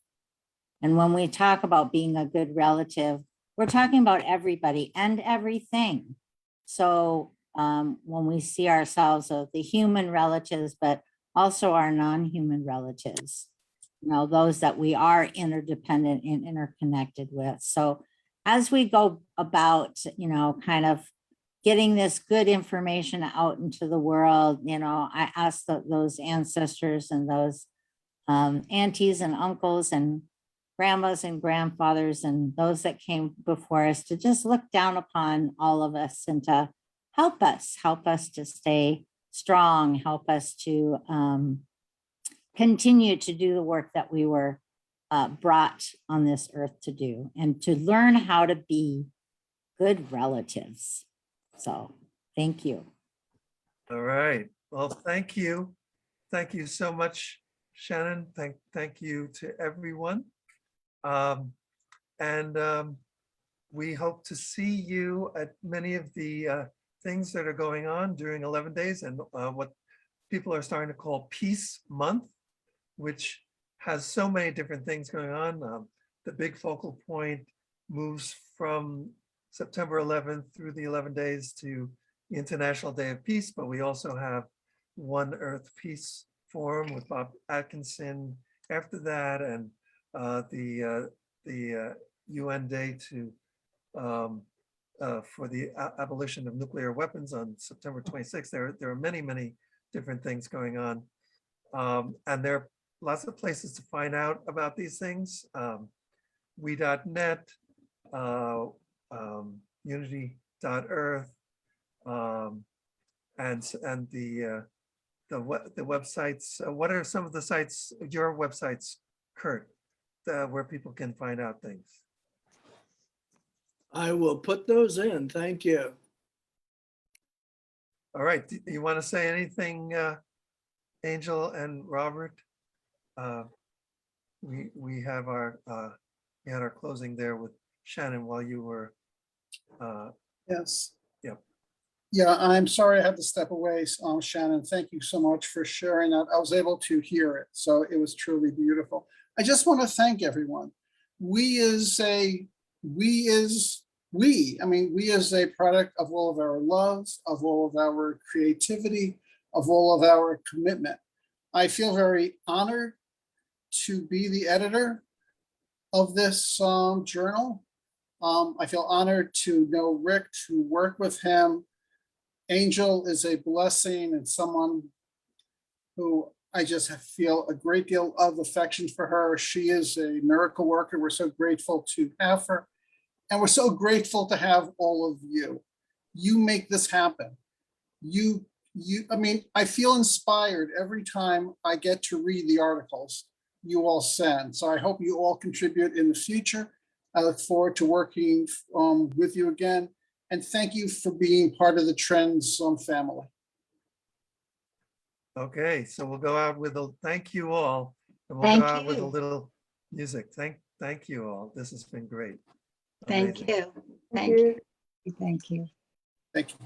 And when we talk about being a good relative, we're talking about everybody and everything. So when we see ourselves as the human relatives, but also our non-human relatives, those that we are interdependent and interconnected with. So as we go about, kind of getting this good information out into the world, I ask those ancestors and those aunties and uncles and grandmas and grandfathers and those that came before us to just look down upon all of us and to help us to stay strong, help us to continue to do the work that we were brought on this earth to do, and to learn how to be good relatives. So thank you. All right. Well, thank you. Thank you so much, Shannon. Thank you to everyone. We hope to see you at many of the things that are going on during 11 days and what people are starting to call Peace Month, which has so many different things going on. The big focal point moves from September 11th through the 11 days to the International Day of Peace, but we also have One Earth Peace Forum with Bob Atkinson after that, and the UN Day for the abolition of nuclear weapons on September 26th. There are many different things going on, and there are lots of places to find out about these things. we.net, unity.earth, and the websites. What are some of the sites, your websites, Kurt, where people can find out things? I will put those in. Thank you. All right. Do you want to say anything, Angel and Robert? We had our closing there with Shannon while you were. Yes. Yep. Yeah, I'm sorry I had to step away, Shannon. Thank you so much for sharing that. I was able to hear it, so it was truly beautiful. I just want to thank everyone. We as a product of all of our love, of all of our creativity, of all of our commitment. I feel very honored to be the editor of this journal. I feel honored to know Rick, to work with him. Angel is a blessing and someone who I just feel a great deal of affection for her. She is a miracle worker. We're so grateful to have her. And we're so grateful to have all of you. You make this happen. I feel inspired every time I get to read the articles you all send. So I hope you all contribute in the future. I look forward to working with you again. And thank you for being part of the Trends family. Okay, so we'll go out with a thank you all. And we'll Thank go out with a you. little music. Thank you all. This has been great. Thank Amazing. you. Thank you. Thank you. Thank you.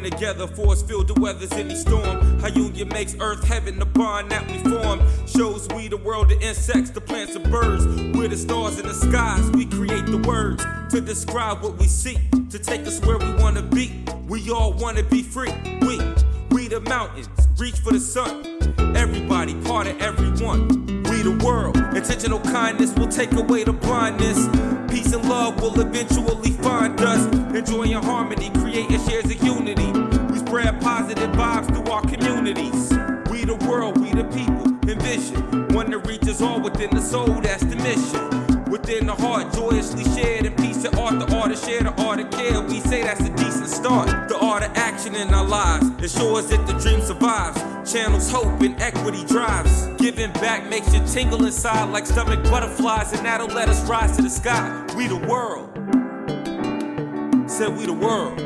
Together, force field the weather's any storm. How union makes earth heaven, the bond that we form. Shows we the world, the insects, the plants and birds. We're the stars in the skies, we create the words to describe what we see, to take us where we wanna be. We all wanna be free. We the mountains, reach for the sun. Everybody, part of everyone. We the world, intentional kindness will take away the blindness. Peace and love will eventually find us. Enjoying harmony, creating shares of unity. We spread positive vibes through our communities. We the world, we the people, envision. One that reaches all within the soul, that's the mission. With birthed in the heart, joyously shared in peace and art. The art of share, the art of care. We say that's a decent start. The art of action in our lives ensures that the dream survives. Channels hope and equity drives. Giving back makes you tingle inside like stomach butterflies, and that'll let us rise to the sky. We the world. Said we the world.